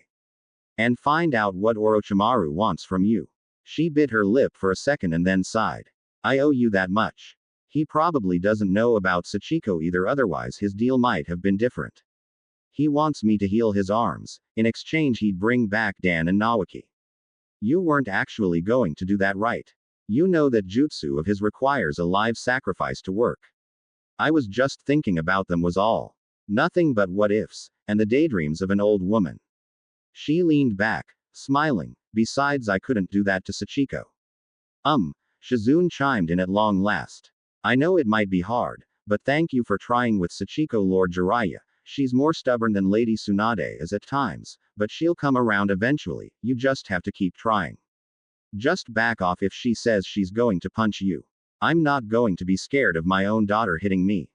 And find out what Orochimaru wants from you. She bit her lip for a second and then sighed. I owe you that much. He probably doesn't know about Sachiko either, otherwise his deal might have been different. He wants me to heal his arms. In exchange he'd bring back Dan and Nawaki. You weren't actually going to do that, right? You know that jutsu of his requires a live sacrifice to work. I was just thinking about them was all. Nothing but what ifs, and the daydreams of an old woman. She leaned back, smiling. Besides, I couldn't do that to Sachiko. Shizune chimed in at long last. I know it might be hard, but thank you for trying with Sachiko, Lord Jiraiya. She's more stubborn than Lady Tsunade is at times, but she'll come around eventually, you just have to keep trying. Just back off if she says she's going to punch you. I'm not going to be scared of my own daughter hitting me.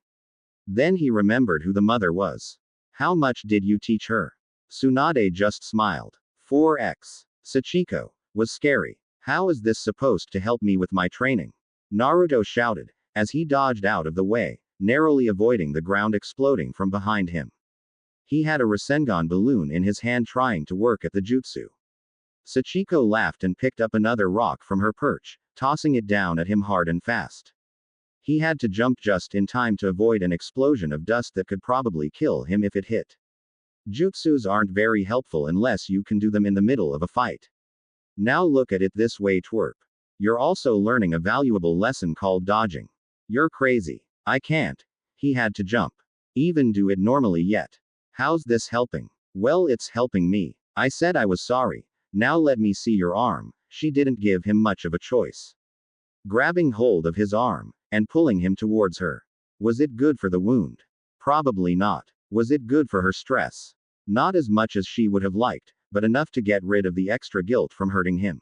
Then he remembered who the mother was. How much did you teach her? Tsunade just smiled. 4x. Sachiko was scary. How is this supposed to help me with my training? Naruto shouted, as he dodged out of the way, narrowly avoiding the ground exploding from behind him. He had a Rasengan balloon in his hand trying to work at the jutsu. Sachiko laughed and picked up another rock from her perch, tossing it down at him hard and fast. He had to jump just in time to avoid an explosion of dust that could probably kill him if it hit. Jutsus aren't very helpful unless you can do them in the middle of a fight. Now look at it this way, twerp. You're also learning a valuable lesson called dodging. You're crazy. I can't. He had to jump. Even do it normally yet. How's this helping? Well, it's helping me. I said I was sorry. Now let me see your arm. She didn't give him much of a choice. Grabbing hold of his arm, and pulling him towards her. Was it good for the wound? Probably not. Was it good for her stress? Not as much as she would have liked, but enough to get rid of the extra guilt from hurting him.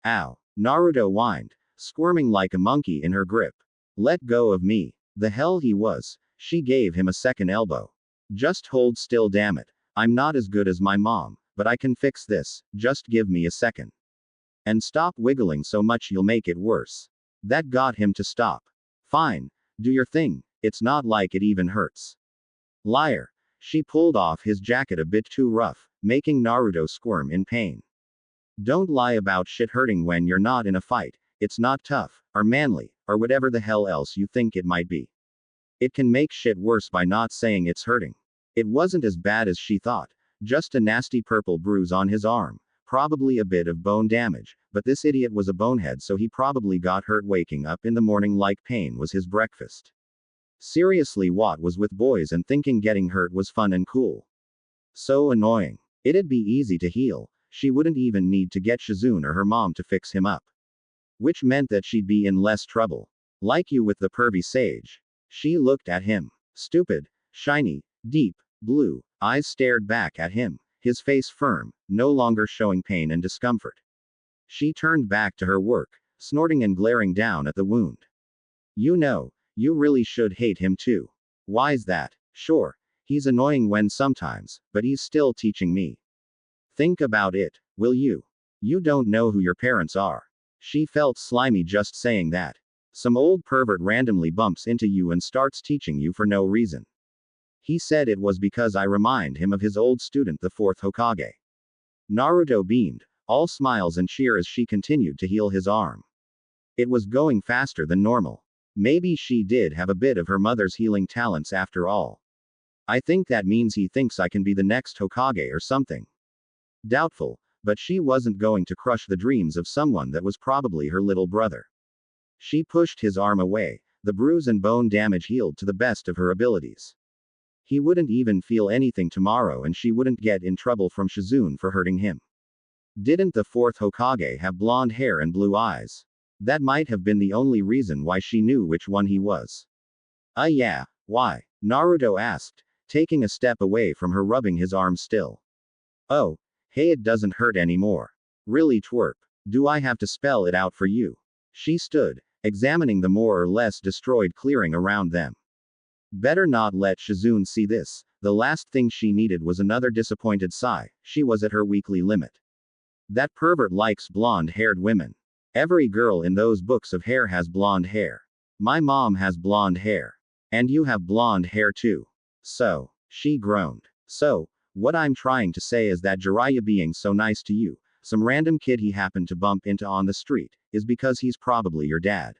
Ow. Naruto whined, squirming like a monkey in her grip. Let go of me. The hell he was. She gave him a second elbow. Just hold still, damn it. I'm not as good as my mom, but I can fix this, just give me a second. And stop wiggling so much, you'll make it worse. That got him to stop. Fine. Do your thing, it's not like it even hurts. Liar. She pulled off his jacket a bit too rough, making Naruto squirm in pain. Don't lie about shit hurting when you're not in a fight. It's not tough, or manly, or whatever the hell else you think it might be. It can make shit worse by not saying it's hurting. It wasn't as bad as she thought, just a nasty purple bruise on his arm, probably a bit of bone damage, but this idiot was a bonehead, so he probably got hurt waking up in the morning like pain was his breakfast. Seriously, what was with boys and thinking getting hurt was fun and cool? So annoying. It'd be easy to heal. She wouldn't even need to get Shizune or her mom to fix him up. Which meant that she'd be in less trouble. Like you with the pervy sage. She looked at him. Stupid, shiny, deep, blue eyes stared back at him, his face firm, no longer showing pain and discomfort. She turned back to her work, snorting and glaring down at the wound. You know, you really should hate him too. Why's that? Sure, he's annoying when sometimes, but he's still teaching me. Think about it, will you? You don't know who your parents are. She felt slimy just saying that. Some old pervert randomly bumps into you and starts teaching you for no reason. He said it was because I remind him of his old student, the fourth Hokage. Naruto beamed, all smiles and cheer as she continued to heal his arm. It was going faster than normal. Maybe she did have a bit of her mother's healing talents after all. I think that means he thinks I can be the next Hokage or something. Doubtful, But she wasn't going to crush the dreams of someone that was probably her little brother. She pushed his arm away, the bruise and bone damage healed to the best of her abilities. He wouldn't even feel anything tomorrow and she wouldn't get in trouble from Shizune for hurting him. Didn't the fourth Hokage have blonde hair and blue eyes? That might have been the only reason why she knew which one he was. Yeah, why? Naruto asked, taking a step away from her, rubbing his arm still. Oh, hey, it doesn't hurt anymore. Really, twerp. Do I have to spell it out for you? She stood, examining the more or less destroyed clearing around them. Better not let Shizune see this. The last thing she needed was another disappointed sigh. She was at her weekly limit. That pervert likes blonde-haired women. Every girl in those books of hair has blonde hair. My mom has blonde hair. And you have blonde hair too. So, she groaned. So, what I'm trying to say is that Jiraiya being so nice to you, some random kid he happened to bump into on the street, is because he's probably your dad.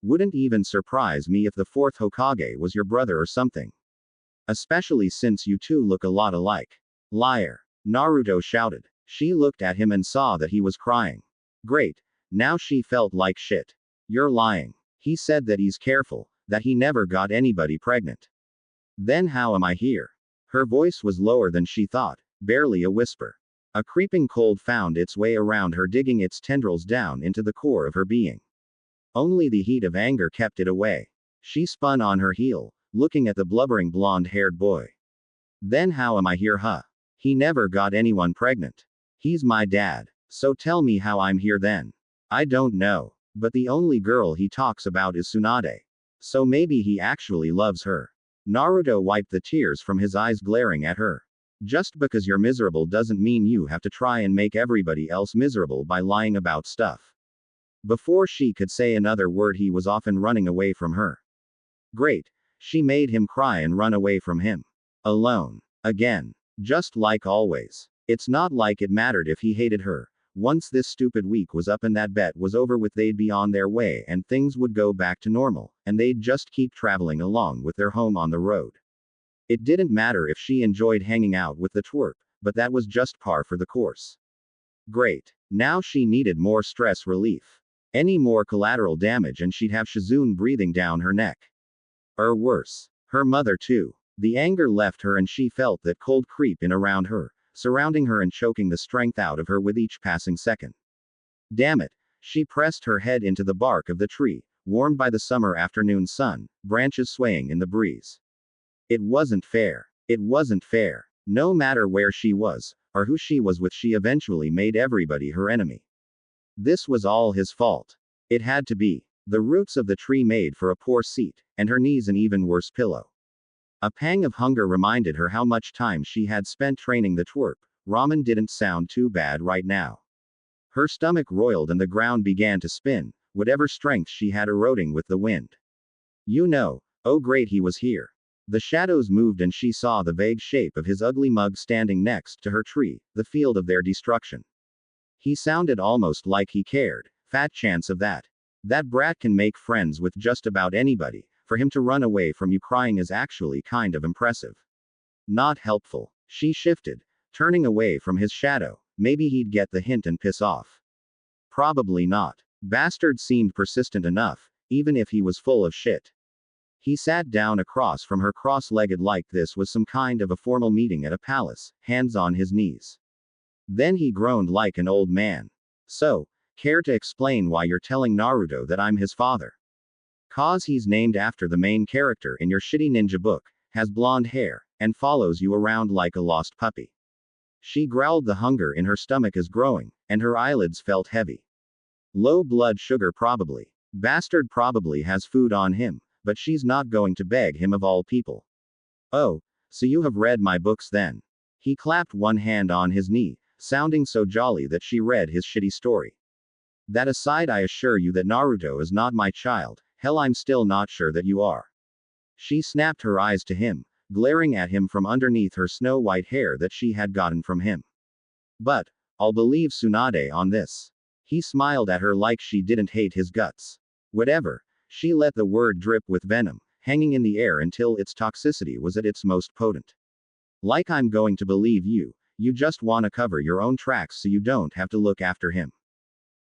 Wouldn't even surprise me if the fourth Hokage was your brother or something. Especially since you two look a lot alike. Liar. Naruto shouted. She looked at him and saw that he was crying. Great. Now she felt like shit. You're lying. He said that he's careful, that he never got anybody pregnant. Then how am I here? Her voice was lower than she thought, barely a whisper. A creeping cold found its way around her, digging its tendrils down into the core of her being. Only the heat of anger kept it away. She spun on her heel, looking at the blubbering blonde-haired boy. Then how am I here, huh? He never got anyone pregnant. He's my dad. So tell me how I'm here then. I don't know. But the only girl he talks about is Tsunade. So maybe he actually loves her. Naruto wiped the tears from his eyes, glaring at her. Just because you're miserable doesn't mean you have to try and make everybody else miserable by lying about stuff. Before she could say another word, he was off and running away from her. Great. She made him cry and run away from him. Alone. Again. Just like always. It's not like it mattered if he hated her. Once this stupid week was up and that bet was over with, they'd be on their way and things would go back to normal, and they'd just keep traveling along with their home on the road. It didn't matter if she enjoyed hanging out with the twerp, but that was just par for the course. Great. Now she needed more stress relief. Any more collateral damage and she'd have Shizune breathing down her neck. Or worse. Her mother too. The anger left her and she felt that cold creep in around her, surrounding her and choking the strength out of her with each passing second. Damn it. She pressed her head into the bark of the tree, warmed by the summer afternoon sun, branches swaying in the breeze. It wasn't fair. It wasn't fair. No matter where she was, or who she was with, she eventually made everybody her enemy. This was all his fault. It had to be. The roots of the tree made for a poor seat, and her knees an even worse pillow. A pang of hunger reminded her how much time she had spent training the twerp. Ramen didn't sound too bad right now. Her stomach roiled and the ground began to spin, whatever strength she had eroding with the wind. You know, oh great, he was here. The shadows moved and she saw the vague shape of his ugly mug standing next to her tree, the field of their destruction. He sounded almost like he cared. Fat chance of that. That brat can make friends with just about anybody. For him to run away from you crying is actually kind of impressive. Not helpful. She shifted, turning away from his shadow. Maybe he'd get the hint and piss off. Probably not. Bastard seemed persistent enough, even if he was full of shit. He sat down across from her, cross-legged, like this was some kind of a formal meeting at a palace, hands on his knees. Then he groaned like an old man. So, care to explain why you're telling Naruto that I'm his father? 'Cause he's named after the main character in your shitty ninja book, has blonde hair, and follows you around like a lost puppy. She growled. The hunger in her stomach is growing, and her eyelids felt heavy. Low blood sugar probably. Bastard probably has food on him, but she's not going to beg him of all people. Oh, so you have read my books then? He clapped one hand on his knee, sounding so jolly that she read his shitty story. That aside, I assure you that Naruto is not my child. Hell, I'm still not sure that you are. She snapped her eyes to him, glaring at him from underneath her snow-white hair that she had gotten from him. But, I'll believe Tsunade on this. He smiled at her like she didn't hate his guts. Whatever. She let the word drip with venom, hanging in the air until its toxicity was at its most potent. Like I'm going to believe you. You just wanna cover your own tracks so you don't have to look after him.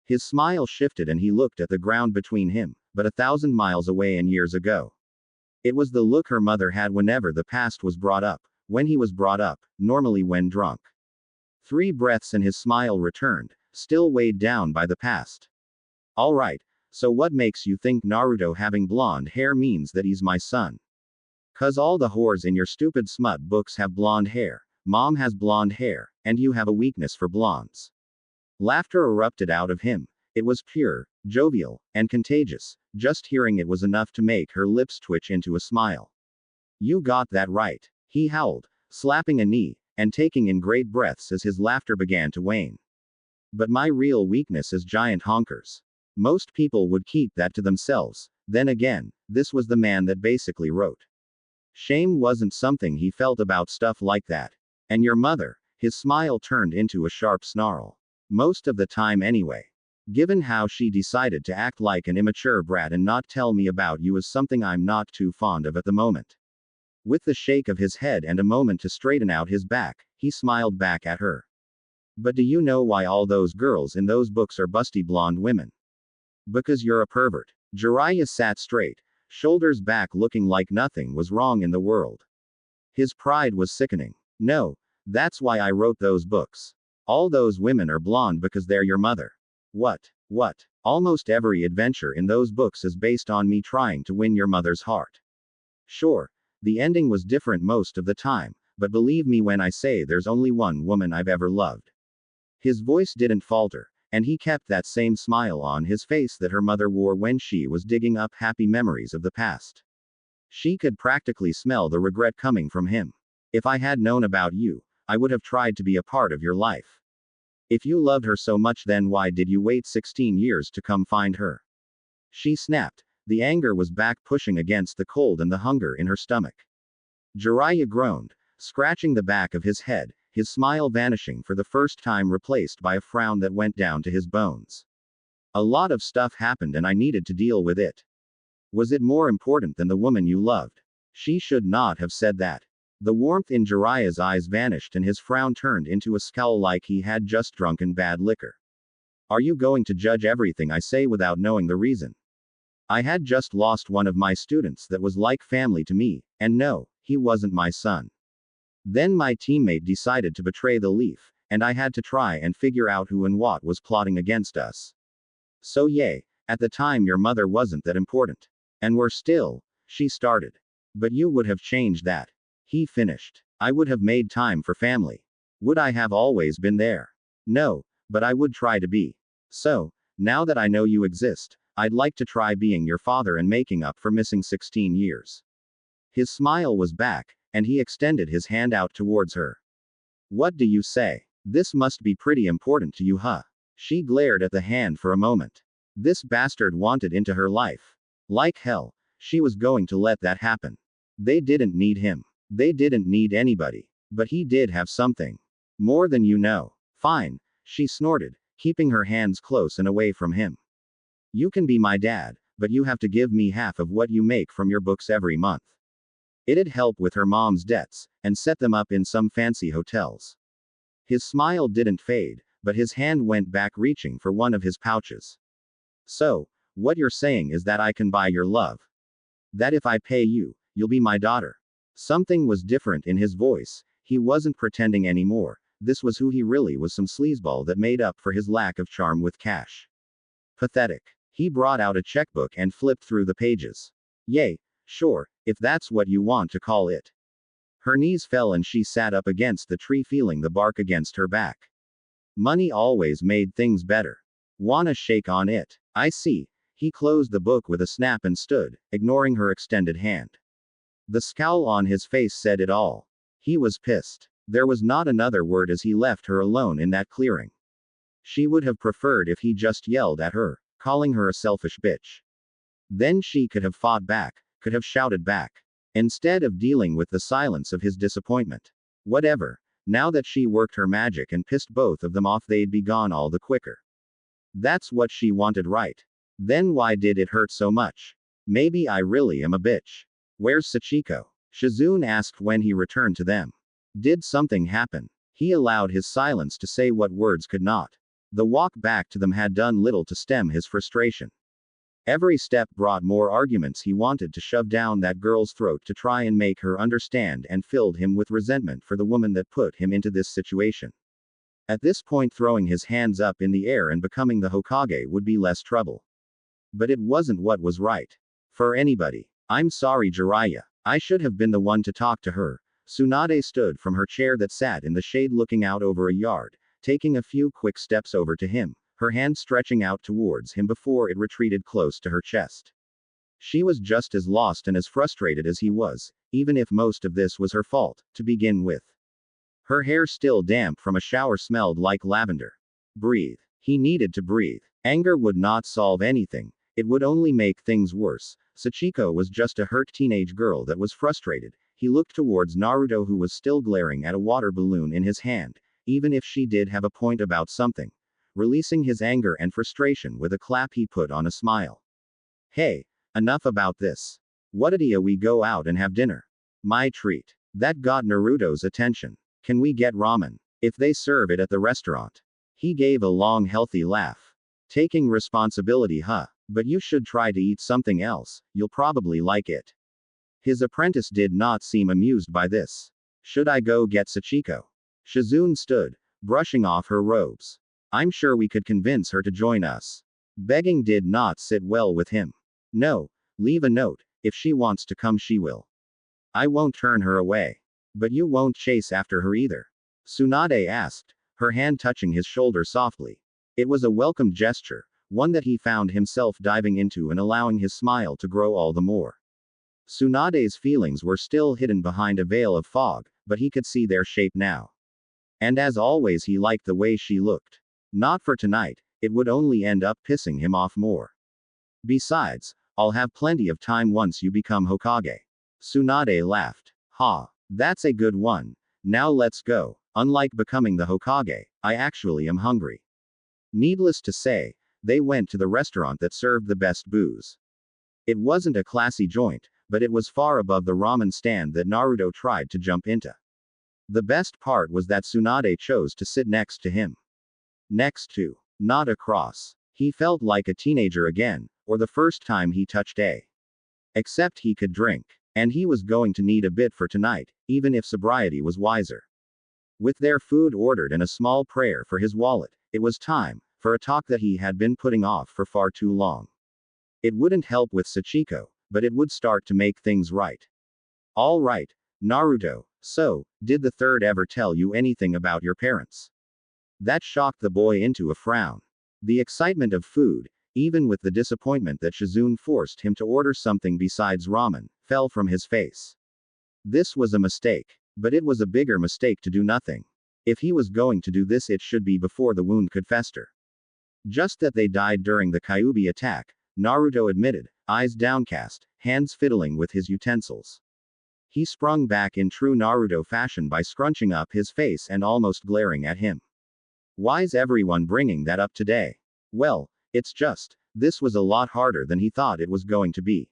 His smile shifted and he looked at the ground between him, but 1,000 miles away and years ago. It was the look her mother had whenever the past was brought up, when he was brought up, normally when drunk. 3 breaths and his smile returned, still weighed down by the past. Alright, so what makes you think Naruto having blonde hair means that he's my son? 'Cause all the whores in your stupid smut books have blonde hair, mom has blonde hair, and you have a weakness for blondes. Laughter erupted out of him. It was pure, jovial, and contagious. Just hearing it was enough to make her lips twitch into a smile. You got that right, he howled, slapping a knee, and taking in great breaths as his laughter began to wane. But my real weakness is giant honkers. Most people would keep that to themselves. Then again, this was the man that basically wrote. Shame wasn't something he felt about stuff like that. And your mother, his smile turned into a sharp snarl. Most of the time anyway. Given how she decided to act like an immature brat and not tell me about you is something I'm not too fond of at the moment. With the shake of his head and a moment to straighten out his back, he smiled back at her. But do you know why all those girls in those books are busty blonde women? Because you're a pervert. Jiraiya sat straight, shoulders back, looking like nothing was wrong in the world. His pride was sickening. No, that's why I wrote those books. All those women are blonde because they're your mother. What? Almost every adventure in those books is based on me trying to win your mother's heart. Sure, the ending was different most of the time, but believe me when I say there's only one woman I've ever loved. His voice didn't falter, and he kept that same smile on his face that her mother wore when she was digging up happy memories of the past. She could practically smell the regret coming from him. If I had known about you, I would have tried to be a part of your life. If you loved her so much, then why did you wait 16 years to come find her? She snapped. The anger was back, pushing against the cold and the hunger in her stomach. Jiraiya groaned, scratching the back of his head, his smile vanishing for the first time, replaced by a frown that went down to his bones. A lot of stuff happened and I needed to deal with it. Was it more important than the woman you loved? She should not have said that. The warmth in Jiraiya's eyes vanished and his frown turned into a scowl like he had just drunken bad liquor. Are you going to judge everything I say without knowing the reason? I had just lost one of my students that was like family to me, and no, he wasn't my son. Then my teammate decided to betray the Leaf, and I had to try and figure out who and what was plotting against us. So yay, at the time your mother wasn't that important. And we're still, she started. But you would have changed that. He finished. I would have made time for family. Would I have always been there? No, but I would try to be. So, now that I know you exist, I'd like to try being your father and making up for missing 16 years. His smile was back, and he extended his hand out towards her. What do you say? This must be pretty important to you, huh? She glared at the hand for a moment. This bastard wanted into her life. Like hell, she was going to let that happen. They didn't need him. They didn't need anybody. But he did have something. More than you know. Fine, she snorted, keeping her hands close and away from him. You can be my dad, but you have to give me half of what you make from your books every month. It'd help with her mom's debts, and set them up in some fancy hotels. His smile didn't fade, but his hand went back, reaching for one of his pouches. So, what you're saying is that I can buy your love? That if I pay you, you'll be my daughter? Something was different in his voice. He wasn't pretending anymore. This was who he really was, some sleazeball that made up for his lack of charm with cash. Pathetic. He brought out a checkbook and flipped through the pages. Yay, sure, if that's what you want to call it. Her knees fell and she sat up against the tree, feeling the bark against her back. Money always made things better. Wanna shake on it? I see. He closed the book with a snap and stood, ignoring her extended hand. The scowl on his face said it all. He was pissed. There was not another word as he left her alone in that clearing. She would have preferred if he just yelled at her, calling her a selfish bitch. Then she could have fought back, could have shouted back. Instead of dealing with the silence of his disappointment. Whatever. Now that she worked her magic and pissed both of them off, they'd be gone all the quicker. That's what she wanted, right? Then why did it hurt so much? Maybe I really am a bitch. Where's Sachiko? Shizune asked when he returned to them. Did something happen? He allowed his silence to say what words could not. The walk back to them had done little to stem his frustration. Every step brought more arguments he wanted to shove down that girl's throat to try and make her understand, and filled him with resentment for the woman that put him into this situation. At this point, throwing his hands up in the air and becoming the Hokage would be less trouble. But it wasn't what was right for anybody. I'm sorry, Jiraiya. I should have been the one to talk to her. Tsunade stood from her chair that sat in the shade looking out over a yard, taking a few quick steps over to him, her hand stretching out towards him before it retreated close to her chest. She was just as lost and as frustrated as he was, even if most of this was her fault, to begin with. Her hair still damp from a shower smelled like lavender. Breathe. He needed to breathe. Anger would not solve anything, it would only make things worse. Sachiko was just a hurt teenage girl that was frustrated. He looked towards Naruto, who was still glaring at a water balloon in his hand, even if she did have a point about something. Releasing his anger and frustration with a clap, he put on a smile. Hey, enough about this. What idea we go out and have dinner? My treat. That got Naruto's attention. Can we get ramen? If they serve it at the restaurant. He gave a long healthy laugh. Taking responsibility, huh? But you should try to eat something else, you'll probably like it. His apprentice did not seem amused by this. Should I go get Sachiko? Shizune stood, brushing off her robes. I'm sure we could convince her to join us. Begging did not sit well with him. No, leave a note. If she wants to come, she will. I won't turn her away. But you won't chase after her either? Tsunade asked, her hand touching his shoulder softly. It was a welcome gesture, one that he found himself diving into and allowing his smile to grow all the more. Tsunade's feelings were still hidden behind a veil of fog, but he could see their shape now. And as always, he liked the way she looked. Not for tonight, it would only end up pissing him off more. Besides, I'll have plenty of time once you become Hokage. Tsunade laughed. Ha, that's a good one. Now let's go. Unlike becoming the Hokage, I actually am hungry. Needless to say, they went to the restaurant that served the best booze. It wasn't a classy joint, but it was far above the ramen stand that Naruto tried to jump into. The best part was that Tsunade chose to sit next to him. Next to, not across. He felt like a teenager again, or the first time he touched a. Except he could drink. And he was going to need a bit for tonight, even if sobriety was wiser. With their food ordered and a small prayer for his wallet, it was time for a talk that he had been putting off for far too long. It wouldn't help with Sachiko, but it would start to make things right. All right, Naruto, so, did the third ever tell you anything about your parents? That shocked the boy into a frown. The excitement of food, even with the disappointment that Shizune forced him to order something besides ramen, fell from his face. This was a mistake. But it was a bigger mistake to do nothing. If he was going to do this, it should be before the wound could fester. Just that they died during the Kyuubi attack, Naruto admitted, eyes downcast, hands fiddling with his utensils. He sprung back in true Naruto fashion by scrunching up his face and almost glaring at him. Why's everyone bringing that up today? Well, it's just, this was a lot harder than he thought it was going to be.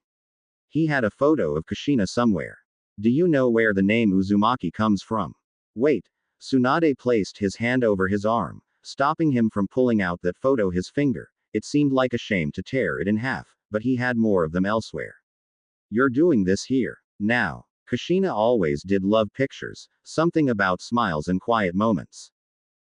He had a photo of Kushina somewhere. Do you know where the name Uzumaki comes from? Wait. Tsunade placed his hand over his arm, stopping him from pulling out that photo his finger. It seemed like a shame to tear it in half, but he had more of them elsewhere. You're doing this here. Now. Kushina always did love pictures, something about smiles and quiet moments.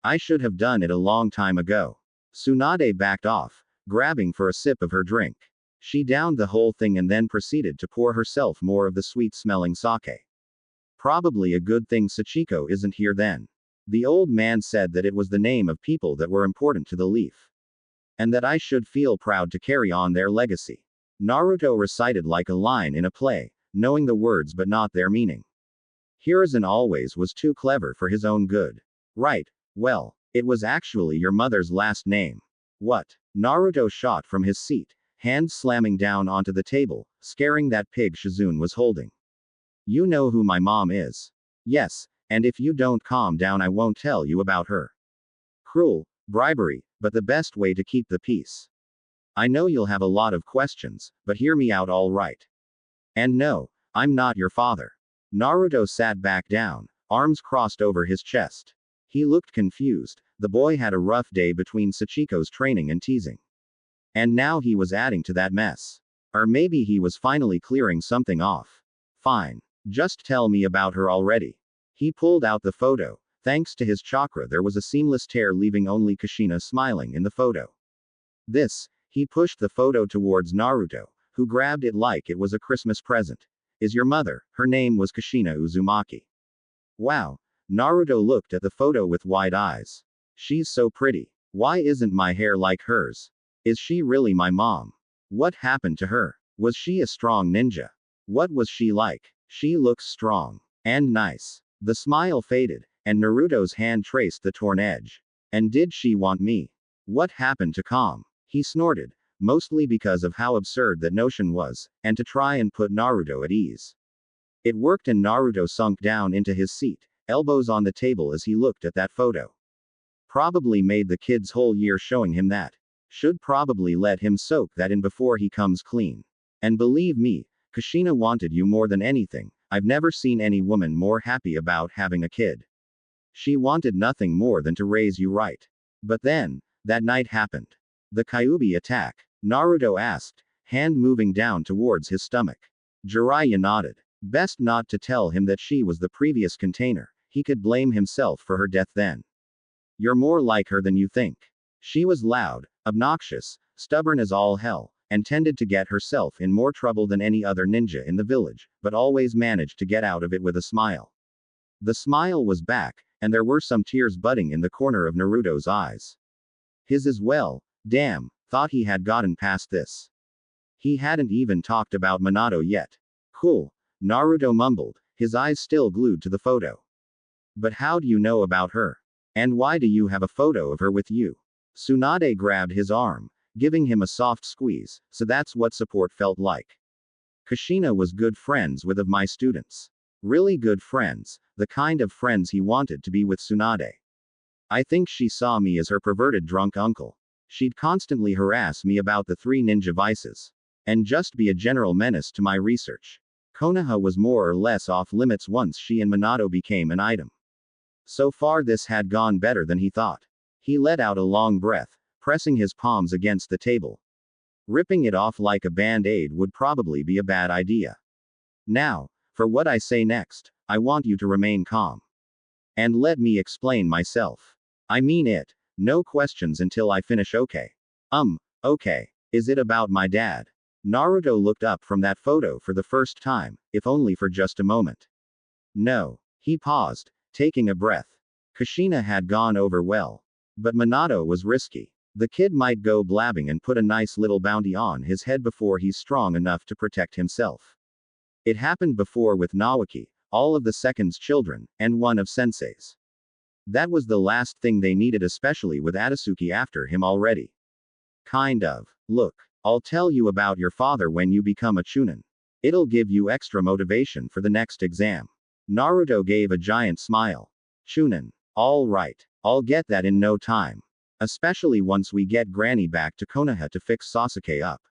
I should have done it a long time ago. Tsunade backed off, grabbing for a sip of her drink. She downed the whole thing and then proceeded to pour herself more of the sweet-smelling sake. Probably a good thing Sachiko isn't here then. The old man said that it was the name of people that were important to the leaf. And that I should feel proud to carry on their legacy. Naruto recited like a line in a play, knowing the words but not their meaning. Hiruzen always was too clever for his own good. Right, well, it was actually your mother's last name. What? Naruto shot from his seat, hands slamming down onto the table, scaring that pig Shizune was holding. You know who my mom is. Yes, and if you don't calm down I won't tell you about her. Cruel, bribery, but the best way to keep the peace. I know you'll have a lot of questions, but hear me out all right. And no, I'm not your father. Naruto sat back down, arms crossed over his chest. He looked confused. The boy had a rough day between Sachiko's training and teasing. And now he was adding to that mess. Or maybe he was finally clearing something off. Fine. Just tell me about her already. He pulled out the photo. Thanks to his chakra, there was a seamless tear, leaving only Kushina smiling in the photo. He pushed the photo towards Naruto, who grabbed it like it was a Christmas present. Is your mother? Her name was Kushina Uzumaki. Wow. Naruto looked at the photo with wide eyes. She's so pretty. Why isn't my hair like hers? Is she really my mom? What happened to her? Was she a strong ninja? What was she like? She looks strong. And nice. The smile faded, and Naruto's hand traced the torn edge. And did she want me? What happened to Calm? He snorted, mostly because of how absurd that notion was, and to try and put Naruto at ease. It worked, and Naruto sunk down into his seat, elbows on the table as he looked at that photo. Probably made the kid's whole year showing him that. Should probably let him soak that in before he comes clean. And believe me, Kushina wanted you more than anything. I've never seen any woman more happy about having a kid. She wanted nothing more than to raise you right. But then, that night happened. The Kyuubi attack? Naruto asked, hand moving down towards his stomach. Jiraiya nodded. Best not to tell him that she was the previous container. He could blame himself for her death then. You're more like her than you think. She was loud, obnoxious, stubborn as all hell, and tended to get herself in more trouble than any other ninja in the village, but always managed to get out of it with a smile. The smile was back, and there were some tears budding in the corner of Naruto's eyes. His as well. Damn, thought he had gotten past this. He hadn't even talked about Minato yet. Cool. Naruto mumbled, his eyes still glued to the photo. But how do you know about her? And why do you have a photo of her with you? Tsunade grabbed his arm, giving him a soft squeeze, so that's what support felt like. Kushina was good friends with of my students. Really good friends, the kind of friends he wanted to be with Tsunade. I think she saw me as her perverted drunk uncle. She'd constantly harass me about the 3 ninja vices. And just be a general menace to my research. Konoha was more or less off limits once she and Minato became an item. So far this had gone better than he thought. He let out a long breath, pressing his palms against the table. Ripping it off like a band-aid would probably be a bad idea. Now, for what I say next, I want you to remain calm. And let me explain myself. I mean it. No questions until I finish, okay? Okay. Is it about my dad? Naruto looked up from that photo for the first time, if only for just a moment. No. He paused, taking a breath. Kushina had gone over well. But Minato was risky. The kid might go blabbing and put a nice little bounty on his head before he's strong enough to protect himself. It happened before with Nawaki, all of the second's children, and one of Sensei's. That was the last thing they needed, especially with Atsuki after him already. Kind of. Look, I'll tell you about your father when you become a chunin. It'll give you extra motivation for the next exam. Naruto gave a giant smile. Chunin. All right. I'll get that in no time. Especially once we get Granny back to Konoha to fix Sasuke up.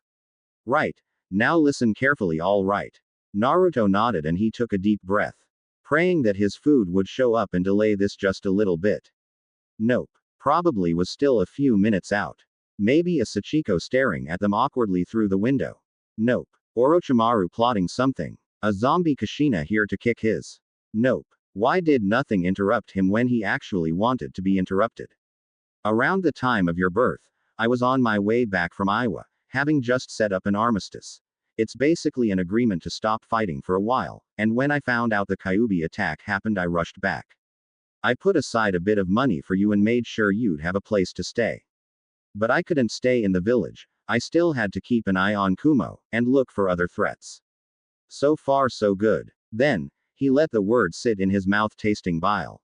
Right. Now listen carefully, all right. Naruto nodded and he took a deep breath. Praying that his food would show up and delay this just a little bit. Nope. Probably was still a few minutes out. Maybe a Sachiko staring at them awkwardly through the window. Nope. Orochimaru plotting something. A zombie Kushina here to kick his. Nope. Why did nothing interrupt him when he actually wanted to be interrupted? Around the time of your birth, I was on my way back from Iowa, having just set up an armistice. It's basically an agreement to stop fighting for a while, and when I found out the Kyuubi attack happened, I rushed back. I put aside a bit of money for you and made sure you'd have a place to stay. But I couldn't stay in the village. I still had to keep an eye on Kumo, and look for other threats. So far so good. Then, he let the words sit in his mouth, tasting bile.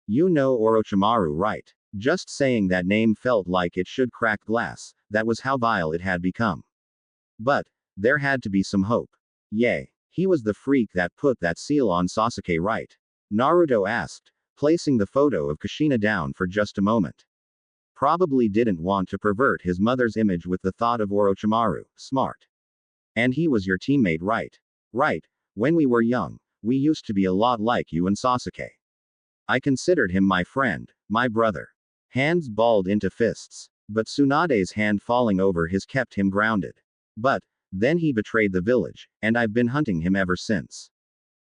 You know Orochimaru, right? Just saying that name felt like it should crack glass, that was how vile it had become. But, there had to be some hope. Yay. He was the freak that put that seal on Sasuke, right? Naruto asked, placing the photo of Kushina down for just a moment. Probably didn't want to pervert his mother's image with the thought of Orochimaru. Smart. And he was your teammate, right? Right. When we were young, we used to be a lot like you and Sasuke. I considered him my friend, my brother. Hands balled into fists. But Tsunade's hand falling over his kept him grounded. But, then he betrayed the village, and I've been hunting him ever since.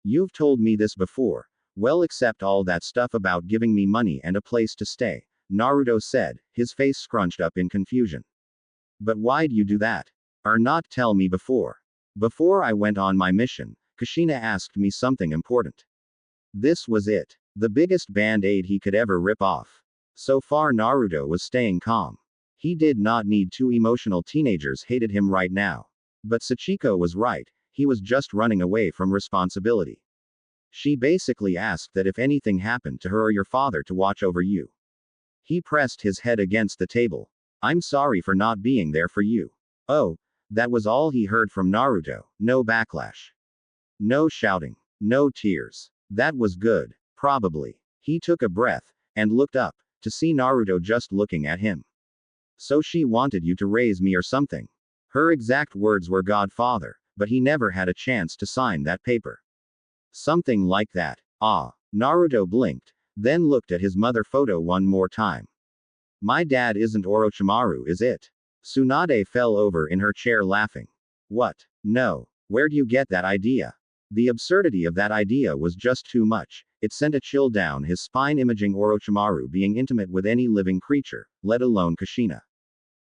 You've told me this before. Well, except all that stuff about giving me money and a place to stay, Naruto said, his face scrunched up in confusion. But why'd you do that? Or not tell me before? Before I went on my mission, Kushina asked me something important. This was it. The biggest band-aid he could ever rip off. So far Naruto was staying calm. He did not need two emotional teenagers hated him right now. But Sachiko was right, he was just running away from responsibility. She basically asked that if anything happened to her or your father to watch over you. He pressed his head against the table. I'm sorry for not being there for you. Oh, that was all he heard from Naruto, no backlash. No shouting. No tears. That was good. Probably. He took a breath, and looked up, to see Naruto just looking at him. So she wanted you to raise me or something. Her exact words were Godfather, but he never had a chance to sign that paper. Something like that. Ah. Naruto blinked, then looked at his mother photo one more time. My dad isn't Orochimaru, is it? Tsunade fell over in her chair laughing. What? No. Where'd you get that idea? The absurdity of that idea was just too much. It sent a chill down his spine imaging Orochimaru being intimate with any living creature, let alone Kushina.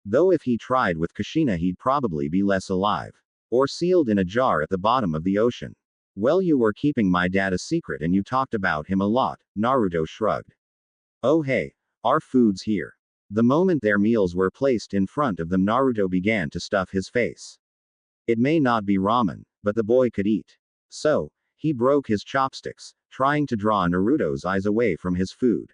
Though if he tried with Kushina he'd probably be less alive. Or sealed in a jar at the bottom of the ocean. Well, you were keeping my dad a secret and you talked about him a lot, Naruto shrugged. Oh hey, our food's here. The moment their meals were placed in front of them Naruto began to stuff his face. It may not be ramen, but the boy could eat. So, he broke his chopsticks, trying to draw Naruto's eyes away from his food.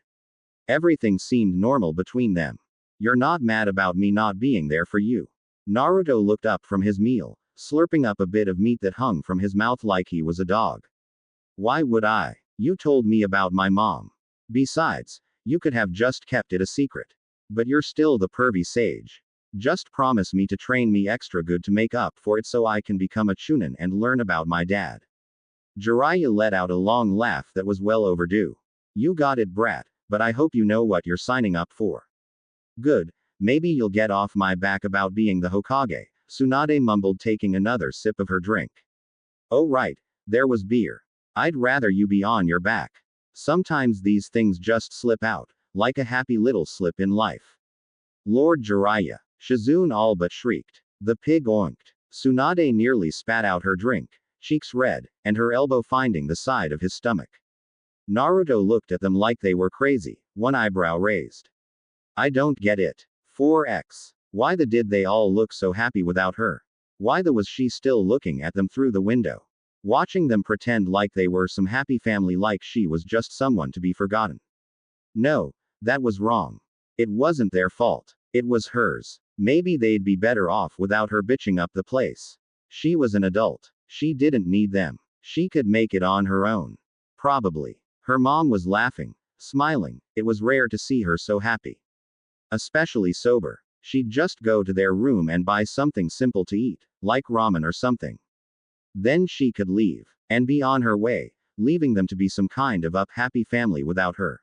Everything seemed normal between them. You're not mad about me not being there for you. Naruto looked up from his meal, slurping up a bit of meat that hung from his mouth like he was a dog. Why would I? You told me about my mom. Besides, you could have just kept it a secret. But you're still the pervy sage. Just promise me to train me extra good to make up for it so I can become a chunin and learn about my dad. Jiraiya let out a long laugh that was well overdue. You got it, brat, but I hope you know what you're signing up for. Good, maybe you'll get off my back about being the Hokage, Tsunade mumbled taking another sip of her drink. Oh right, there was beer. I'd rather you be on your back. Sometimes these things just slip out, like a happy little slip in life. Lord Jiraiya. Shizune all but shrieked. The pig oinked. Tsunade nearly spat out her drink, cheeks red, and her elbow finding the side of his stomach. Naruto looked at them like they were crazy, one eyebrow raised. I don't get it. 4x. Why the did they all look so happy without her? Why the was she still looking at them through the window? Watching them pretend like they were some happy family like she was just someone to be forgotten. No, that was wrong. It wasn't their fault. It was hers. Maybe they'd be better off without her bitching up the place. She was an adult. She didn't need them. She could make it on her own. Probably. Her mom was laughing, smiling. It was rare to see her so happy. Especially sober. She'd just go to their room and buy something simple to eat, like ramen or something. Then she could leave, and be on her way, leaving them to be some kind of happy family without her.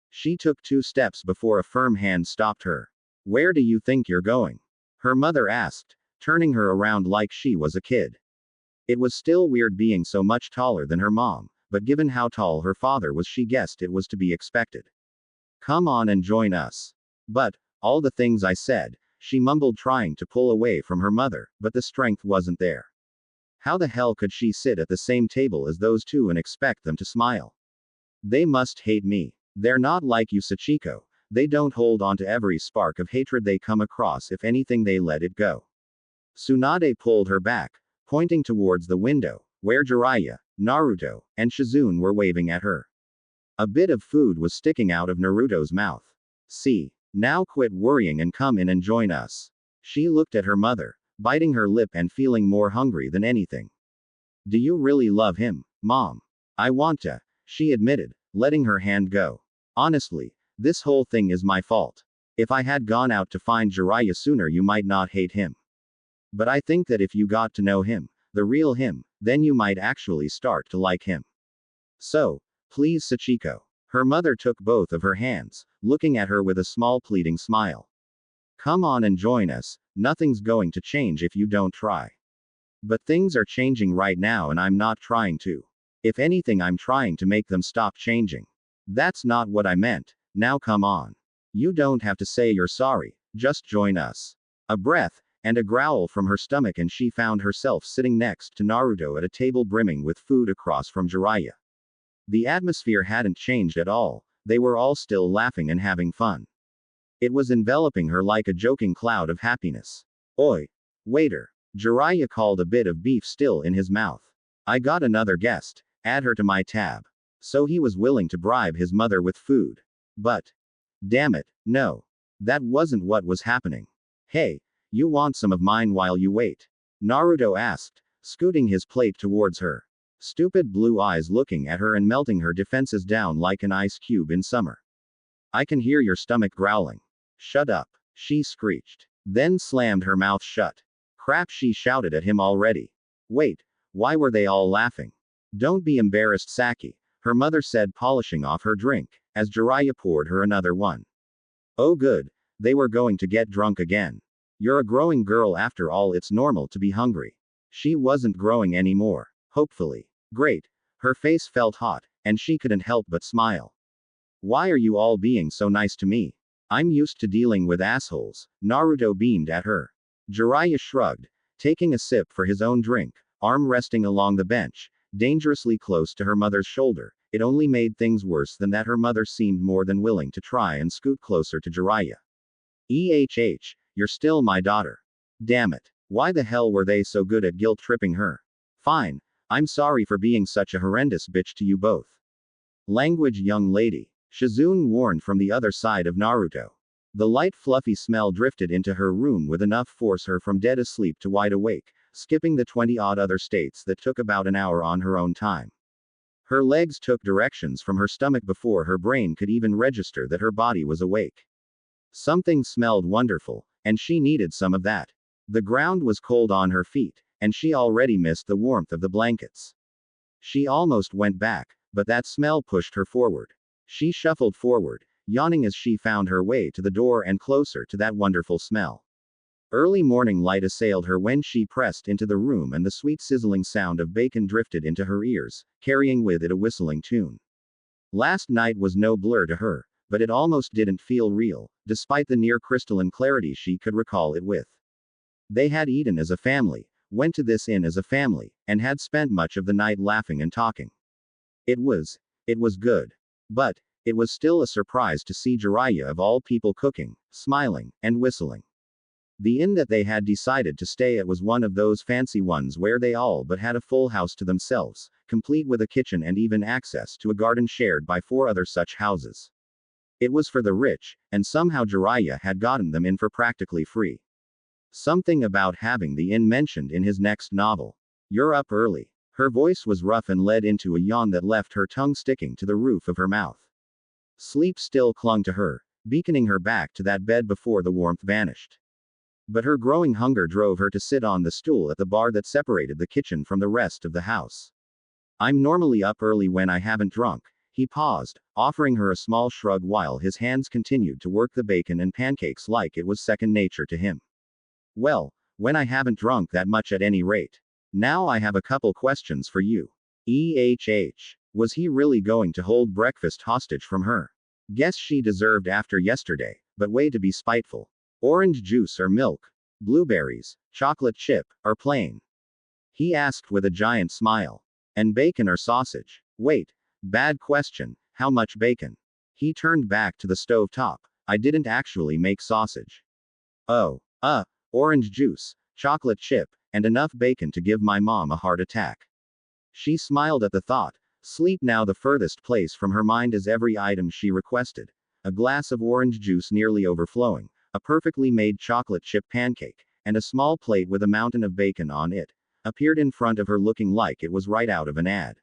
She took 2 steps before a firm hand stopped her. Where do you think you're going? Her mother asked, turning her around like she was a kid. It was still weird being so much taller than her mom, but given how tall her father was she guessed it was to be expected. Come on and join us. But, all the things I said, she mumbled trying to pull away from her mother, but the strength wasn't there. How the hell could she sit at the same table as those two and expect them to smile? They must hate me. They're not like you, Sachiko. They don't hold on to every spark of hatred they come across. If anything, they let it go. Tsunade pulled her back, pointing towards the window, where Jiraiya, Naruto, and Shizune were waving at her. A bit of food was sticking out of Naruto's mouth. See, now quit worrying and come in and join us. She looked at her mother, biting her lip and feeling more hungry than anything. Do you really love him, Mom? I want to, she admitted, letting her hand go. Honestly, this whole thing is my fault. If I had gone out to find Jiraiya sooner, you might not hate him. But I think that if you got to know him, the real him, then you might actually start to like him. So, please, Sachiko. Her mother took both of her hands, looking at her with a small pleading smile. Come on and join us, nothing's going to change if you don't try. But things are changing right now and I'm not trying to. If anything, I'm trying to make them stop changing. That's not what I meant, now come on. You don't have to say you're sorry, just join us. A breath, and a growl from her stomach, and she found herself sitting next to Naruto at a table brimming with food across from Jiraiya. The atmosphere hadn't changed at all, they were all still laughing and having fun. It was enveloping her like a joking cloud of happiness. Oi! Waiter! Jiraiya called, a bit of beef still in his mouth. I got another guest, add her to my tab. So he was willing to bribe his mother with food. But, damn it, no. That wasn't what was happening. Hey, you want some of mine while you wait? Naruto asked, scooting his plate towards her. Stupid blue eyes looking at her and melting her defenses down like an ice cube in summer. I can hear your stomach growling. Shut up, she screeched. Then slammed her mouth shut. Crap, she shouted at him already. Wait, why were they all laughing? Don't be embarrassed, Saki, her mother said, polishing off her drink, as Jiraiya poured her another one. Oh good, they were going to get drunk again. You're a growing girl after all, it's normal to be hungry. She wasn't growing anymore, hopefully. Great. Her face felt hot, and she couldn't help but smile. Why are you all being so nice to me? I'm used to dealing with assholes, Naruto beamed at her. Jiraiya shrugged, taking a sip for his own drink, arm resting along the bench, dangerously close to her mother's shoulder. It only made things worse than that her mother seemed more than willing to try and scoot closer to Jiraiya. You're still my daughter. Damn it. Why the hell were they so good at guilt-tripping her? Fine. I'm sorry for being such a horrendous bitch to you both. Language, young lady. Shizune warned from the other side of Naruto. The light fluffy smell drifted into her room with enough force her from dead asleep to wide awake, skipping the 20-odd other states that took about an hour on her own time. Her legs took directions from her stomach before her brain could even register that her body was awake. Something smelled wonderful, and she needed some of that. The ground was cold on her feet, and she already missed the warmth of the blankets. She almost went back, but that smell pushed her forward. She shuffled forward, yawning as she found her way to the door and closer to that wonderful smell. Early morning light assailed her when she pressed into the room, and the sweet sizzling sound of bacon drifted into her ears, carrying with it a whistling tune. Last night was no blur to her, but it almost didn't feel real, despite the near crystalline clarity she could recall it with. They had eaten as a family, went to this inn as a family, and had spent much of the night laughing and talking. It was good. But, it was still a surprise to see Jiraiya of all people cooking, smiling, and whistling. The inn that they had decided to stay at was one of those fancy ones where they all but had a full house to themselves, complete with a kitchen and even access to a garden shared by 4 other such houses. It was for the rich, and somehow Jiraiya had gotten them in for practically free. Something about having the inn mentioned in his next novel. You're up early. Her voice was rough and led into a yawn that left her tongue sticking to the roof of her mouth. Sleep still clung to her, beckoning her back to that bed before the warmth vanished. But her growing hunger drove her to sit on the stool at the bar that separated the kitchen from the rest of the house. I'm normally up early when I haven't drunk. He paused, offering her a small shrug while his hands continued to work the bacon and pancakes like it was second nature to him. Well, when I haven't drunk that much at any rate. Now I have a couple questions for you. Was he really going to hold breakfast hostage from her? Guess she deserved after yesterday, but way to be spiteful. Orange juice or milk? Blueberries, chocolate chip, or plain? He asked with a giant smile. And bacon or sausage? Wait, bad question, how much bacon? He turned back to the stove top. I didn't actually make sausage. Oh, orange juice, chocolate chip, and enough bacon to give my mom a heart attack. She smiled at the thought, sleep now the furthest place from her mind as every item she requested. A glass of orange juice nearly overflowing, a perfectly made chocolate chip pancake, and a small plate with a mountain of bacon on it, appeared in front of her looking like it was right out of an ad.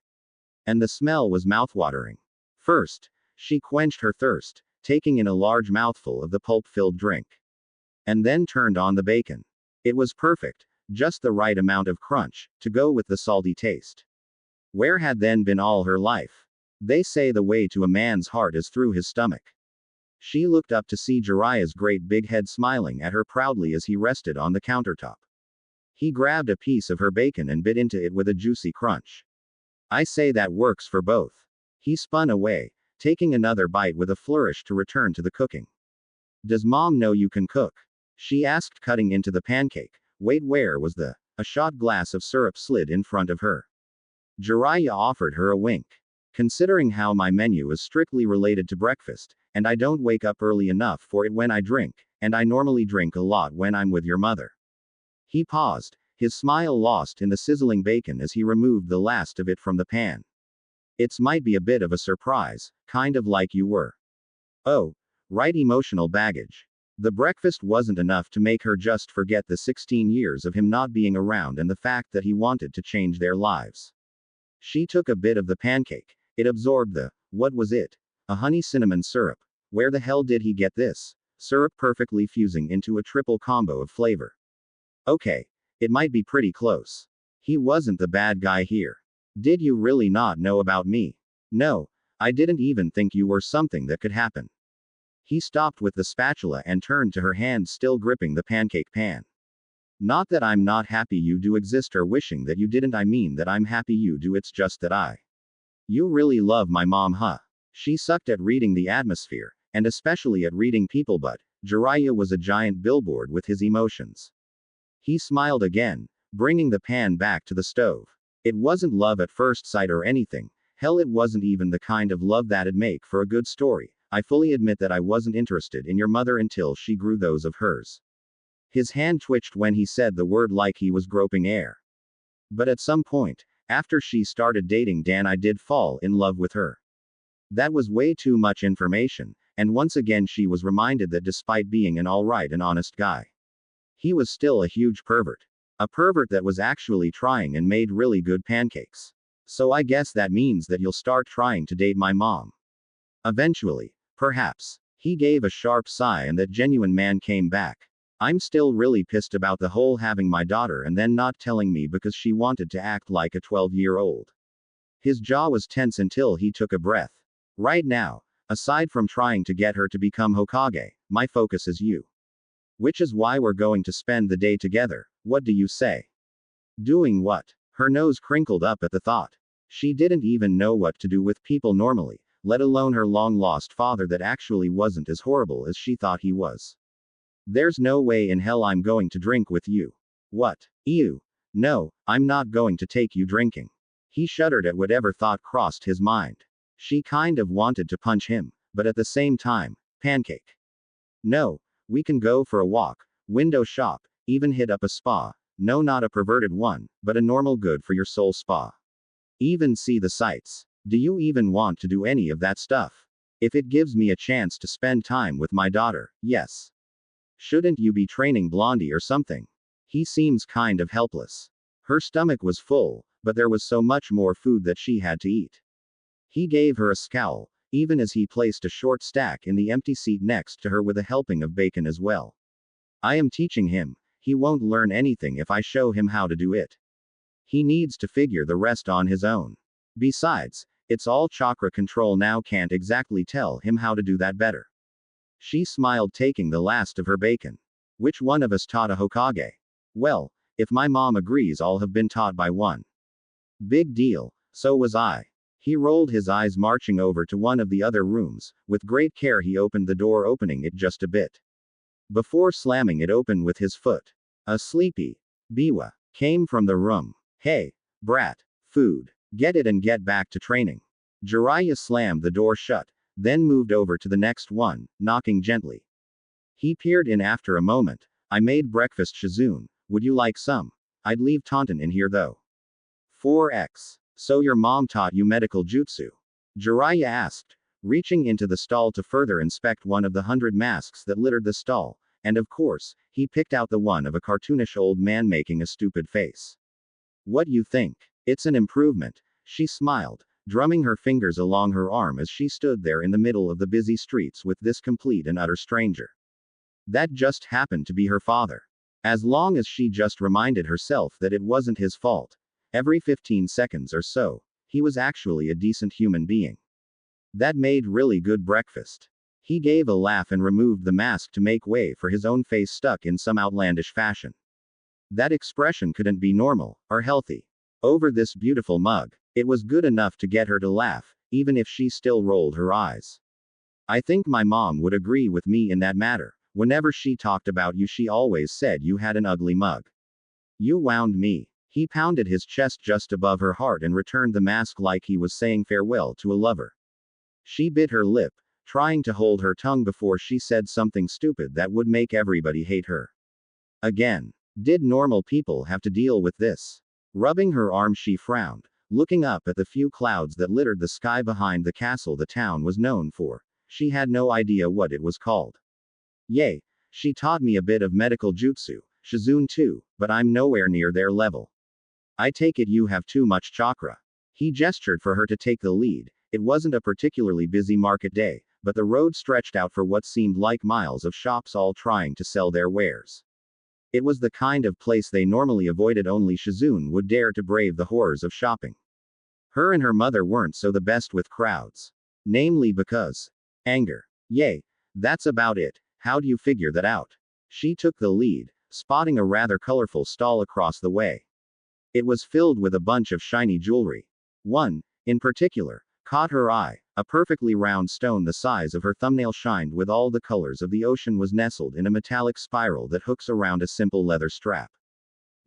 And the smell was mouthwatering. First, she quenched her thirst, taking in a large mouthful of the pulp-filled drink. And then turned on the bacon. It was perfect, just the right amount of crunch, to go with the salty taste. Where had then been all her life? They say the way to a man's heart is through his stomach. She looked up to see Jiraiya's great big head smiling at her proudly as he rested on the countertop. He grabbed a piece of her bacon and bit into it with a juicy crunch. I say that works for both. He spun away, taking another bite with a flourish to return to the cooking. Does mom know you can cook? She asked, cutting into the pancake. Wait, where was the? A shot glass of syrup slid in front of her. Jiraiya offered her a wink. Considering how my menu is strictly related to breakfast, and I don't wake up early enough for it when I drink, and I normally drink a lot when I'm with your mother. He paused, his smile lost in the sizzling bacon as he removed the last of it from the pan. It's might be a bit of a surprise, kind of like you were. Oh, right, emotional baggage. The breakfast wasn't enough to make her just forget the 16 years of him not being around and the fact that he wanted to change their lives. She took a bit of the pancake. It absorbed the, what was it? A honey cinnamon syrup. Where the hell did he get this? Syrup perfectly fusing into a triple combo of flavor. Okay. It might be pretty close. He wasn't the bad guy here. Did you really not know about me? No. I didn't even think you were something that could happen. He stopped with the spatula and turned to her hand still gripping the pancake pan. Not that I'm not happy you do exist or wishing that you didn't, I mean that I'm happy you do, it's just that You really love my mom, huh? She sucked at reading the atmosphere, and especially at reading people, but Jiraiya was a giant billboard with his emotions. He smiled again, bringing the pan back to the stove. It wasn't love at first sight or anything. Hell, it wasn't even the kind of love that'd make for a good story. I fully admit that I wasn't interested in your mother until she grew those of hers. His hand twitched when he said the word like he was groping air. But at some point, after she started dating Dan, I did fall in love with her. That was way too much information, and once again she was reminded that despite being an alright and honest guy, he was still a huge pervert. A pervert that was actually trying and made really good pancakes. So I guess that means that you'll start trying to date my mom. Eventually. Perhaps. He gave a sharp sigh and that genuine man came back. I'm still really pissed about the whole having my daughter and then not telling me because she wanted to act like a 12-year-old. His jaw was tense until he took a breath. Right now, aside from trying to get her to become Hokage, my focus is you. Which is why we're going to spend the day together. What do you say? Doing what? Her nose crinkled up at the thought. She didn't even know what to do with people normally, let alone her long-lost father that actually wasn't as horrible as she thought he was. There's no way in hell I'm going to drink with you. What? Ew. No, I'm not going to take you drinking. He shuddered at whatever thought crossed his mind. She kind of wanted to punch him, but at the same time, pancake. No, we can go for a walk, window shop, even hit up a spa. No, not a perverted one, but a normal good for your soul spa. Even see the sights. Do you even want to do any of that stuff? If it gives me a chance to spend time with my daughter, yes. Shouldn't you be training Blondie or something? He seems kind of helpless. Her stomach was full, but there was so much more food that she had to eat. He gave her a scowl, even as he placed a short stack in the empty seat next to her with a helping of bacon as well. I am teaching him. He won't learn anything if I show him how to do it. He needs to figure the rest on his own. Besides, it's all chakra control now, can't exactly tell him how to do that better. She smiled, taking the last of her bacon. Which one of us taught a Hokage? Well, if my mom agrees, I'll have been taught by one. Big deal, so was I. He rolled his eyes, marching over to one of the other rooms. With great care he opened the door, opening it just a bit before slamming it open with his foot. A sleepy Biwa came from the room. Hey, brat, food. Get it and get back to training. Jiraiya slammed the door shut, then moved over to the next one, knocking gently. He peered in after a moment. I made breakfast, Shizune. Would you like some? I'd leave Taunton in here though. 4x. So your mom taught you medical jutsu? Jiraiya asked, reaching into the stall to further inspect one of the 100 masks that littered the stall, and of course, he picked out the one of a cartoonish old man making a stupid face. What you think? It's an improvement. She smiled, drumming her fingers along her arm as she stood there in the middle of the busy streets with this complete and utter stranger. That just happened to be her father. As long as she just reminded herself that it wasn't his fault, every 15 seconds or so, he was actually a decent human being. That made really good breakfast. He gave a laugh and removed the mask to make way for his own face stuck in some outlandish fashion. That expression couldn't be normal, or healthy. Over this beautiful mug. It was good enough to get her to laugh, even if she still rolled her eyes. I think my mom would agree with me in that matter. Whenever she talked about you, she always said you had an ugly mug. You wound me. He pounded his chest just above her heart and returned the mask like he was saying farewell to a lover. She bit her lip, trying to hold her tongue before she said something stupid that would make everybody hate her. Again. Did normal people have to deal with this? Rubbing her arm, she frowned, looking up at the few clouds that littered the sky behind the castle the town was known for. She had no idea what it was called. Yay, she taught me a bit of medical jutsu, Shizune too, but I'm nowhere near their level. I take it you have too much chakra. He gestured for her to take the lead. It wasn't a particularly busy market day, but the road stretched out for what seemed like miles of shops all trying to sell their wares. It was the kind of place they normally avoided. Only Shizune would dare to brave the horrors of shopping. Her and her mother weren't so the best with crowds. Namely because anger. Yay. That's about it. How'd you figure that out? She took the lead, spotting a rather colorful stall across the way. It was filled with a bunch of shiny jewelry. One, in particular, caught her eye. A perfectly round stone the size of her thumbnail shined with all the colors of the ocean was nestled in a metallic spiral that hooks around a simple leather strap.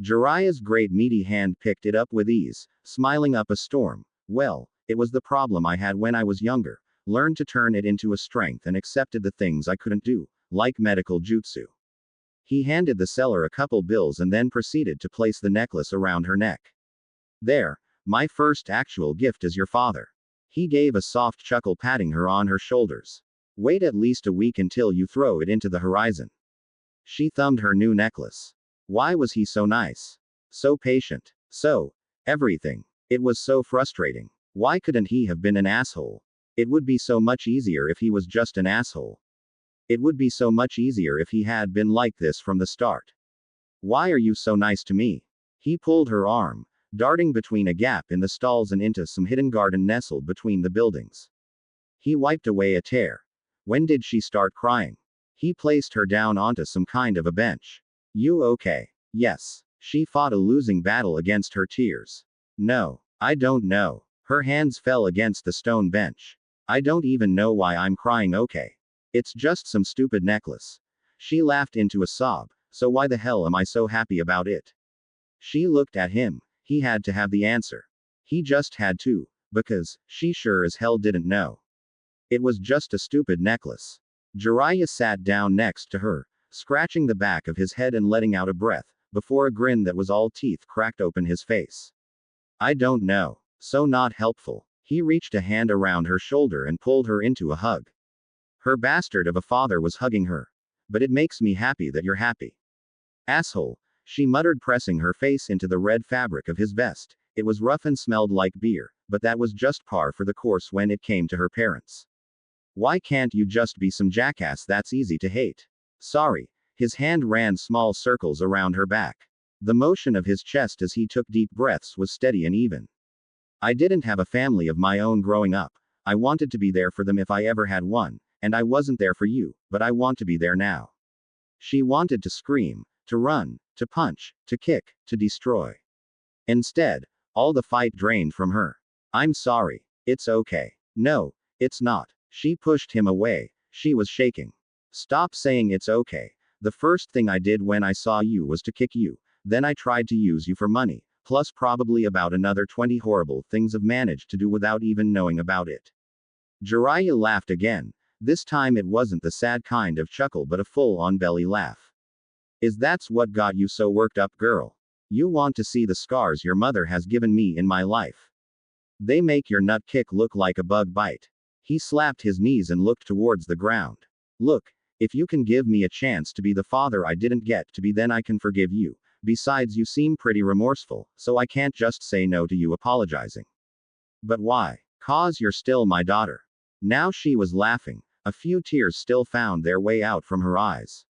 Jiraiya's great meaty hand picked it up with ease, smiling up a storm. Well, it was the problem I had when I was younger. Learned to turn it into a strength and accepted the things I couldn't do, like medical jutsu. He handed the seller a couple bills and then proceeded to place the necklace around her neck. There, my first actual gift as your father. He gave a soft chuckle, patting her on her shoulders. Wait at least a week until you throw it into the horizon. She thumbed her new necklace. Why was he so nice? So patient. So everything. It was so frustrating. Why couldn't he have been an asshole? It would be so much easier if he was just an asshole. It would be so much easier if he had been like this from the start. Why are you so nice to me? He pulled her arm, darting between a gap in the stalls and into some hidden garden nestled between the buildings. He wiped away a tear. When did she start crying? He placed her down onto some kind of a bench. You okay? Yes. She fought a losing battle against her tears. No. I don't know. Her hands fell against the stone bench. I don't even know why I'm crying. Okay. It's just some stupid necklace. She laughed into a sob. So why the hell am I so happy about it? She looked at him. He had to have the answer. He just had to, because she sure as hell didn't know. It was just a stupid necklace. Jiraiya sat down next to her, scratching the back of his head and letting out a breath, before a grin that was all teeth cracked open his face. I don't know. So not helpful. He reached a hand around her shoulder and pulled her into a hug. Her bastard of a father was hugging her. But it makes me happy that you're happy. Asshole. She muttered, pressing her face into the red fabric of his vest. It was rough and smelled like beer, but that was just par for the course when it came to her parents. Why can't you just be some jackass that's easy to hate? Sorry. His hand ran small circles around her back. The motion of his chest as he took deep breaths was steady and even. I didn't have a family of my own growing up. I wanted to be there for them if I ever had one, and I wasn't there for you, but I want to be there now. She wanted to scream, to run, to punch, to kick, to destroy. Instead, all the fight drained from her. I'm sorry. It's okay. No, it's not. She pushed him away. She was shaking. Stop saying it's okay. The first thing I did when I saw you was to kick you. Then I tried to use you for money, plus probably about another 20 horrible things I've managed to do without even knowing about it. Jiraiya laughed again. This time it wasn't the sad kind of chuckle but a full-on belly laugh. Is that's what got you so worked up, girl? You want to see the scars your mother has given me in my life. They make your nut kick look like a bug bite. He slapped his knees and looked towards the ground. Look, if you can give me a chance to be the father I didn't get to be, then I can forgive you. Besides, you seem pretty remorseful, so I can't just say no to you apologizing. But why? 'Cause you're still my daughter. Now she was laughing. A few tears still found their way out from her eyes.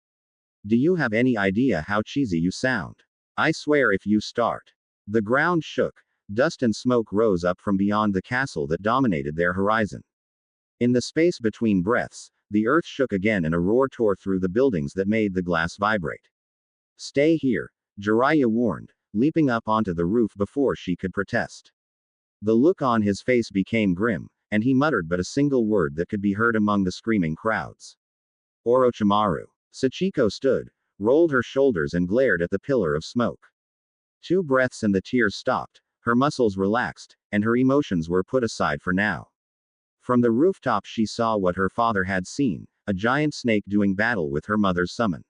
Do you have any idea how cheesy you sound? I swear if you start. The ground shook. Dust and smoke rose up from beyond the castle that dominated their horizon. In the space between breaths, the earth shook again and a roar tore through the buildings that made the glass vibrate. Stay here, Jiraiya warned, leaping up onto the roof before she could protest. The look on his face became grim, and he muttered but a single word that could be heard among the screaming crowds. Orochimaru. Sachiko stood, rolled her shoulders and glared at the pillar of smoke. 2 breaths and the tears stopped, her muscles relaxed, and her emotions were put aside for now. From the rooftop she saw what her father had seen, a giant snake doing battle with her mother's summon.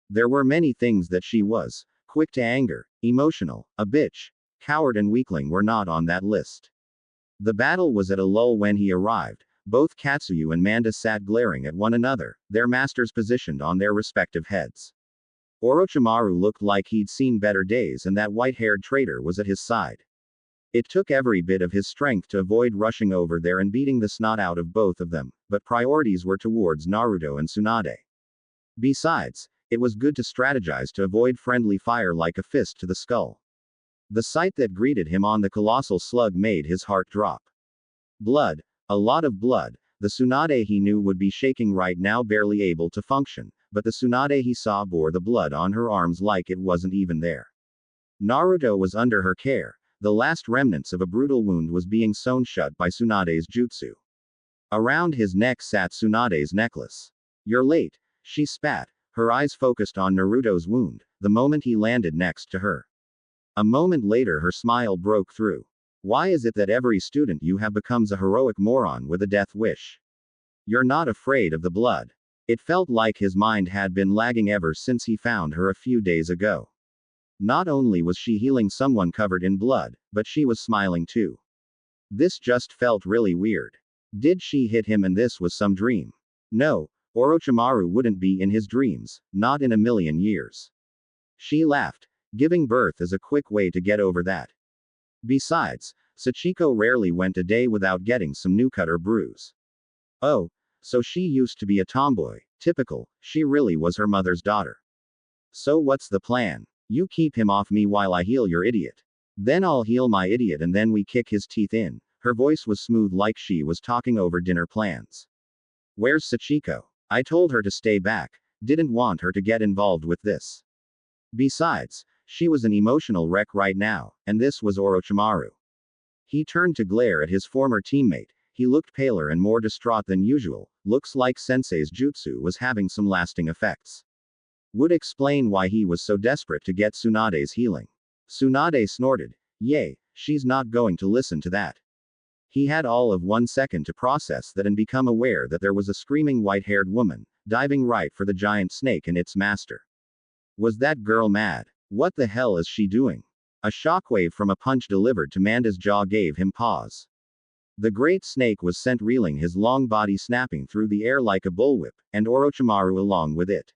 There were many things that she was, quick to anger, emotional, a bitch, coward and weakling were not on that list. The battle was at a lull when he arrived. Both Katsuyu and Manda sat glaring at one another, their masters positioned on their respective heads. Orochimaru looked like he'd seen better days and that white-haired traitor was at his side. It took every bit of his strength to avoid rushing over there and beating the snot out of both of them, but priorities were towards Naruto and Tsunade. Besides, it was good to strategize to avoid friendly fire like a fist to the skull. The sight that greeted him on the colossal slug made his heart drop. Blood, a lot of blood. The Tsunade he knew would be shaking right now, barely able to function, but the Tsunade he saw bore the blood on her arms like it wasn't even there. Naruto was under her care. The last remnants of a brutal wound was being sewn shut by Tsunade's jutsu. Around his neck sat Tsunade's necklace. You're late, she spat, her eyes focused on Naruto's wound, the moment he landed next to her. A moment later her smile broke through. Why is it that every student you have becomes a heroic moron with a death wish? You're not afraid of the blood. It felt like his mind had been lagging ever since he found her a few days ago. Not only was she healing someone covered in blood, but she was smiling too. This just felt really weird. Did she hit him and this was some dream? No, Orochimaru wouldn't be in his dreams, not in a million years. She laughed. Giving birth is a quick way to get over that. Besides, Sachiko rarely went a day without getting some new cut or bruise. Oh, so she used to be a tomboy, typical, she really was her mother's daughter. So what's the plan? You keep him off me while I heal your idiot. Then I'll heal my idiot and then we kick his teeth in. Her voice was smooth like she was talking over dinner plans. Where's Sachiko? I told her to stay back, didn't want her to get involved with this. Besides, she was an emotional wreck right now, and this was Orochimaru. He turned to glare at his former teammate. He looked paler and more distraught than usual. Looks like Sensei's jutsu was having some lasting effects. Would explain why he was so desperate to get Tsunade's healing. Tsunade snorted. Yay, she's not going to listen to that. He had all of 1 second to process that and become aware that there was a screaming white-haired woman, diving right for the giant snake and its master. Was that girl mad? What the hell is she doing? A shockwave from a punch delivered to Manda's jaw gave him pause. The great snake was sent reeling, his long body snapping through the air like a bullwhip, and Orochimaru along with it.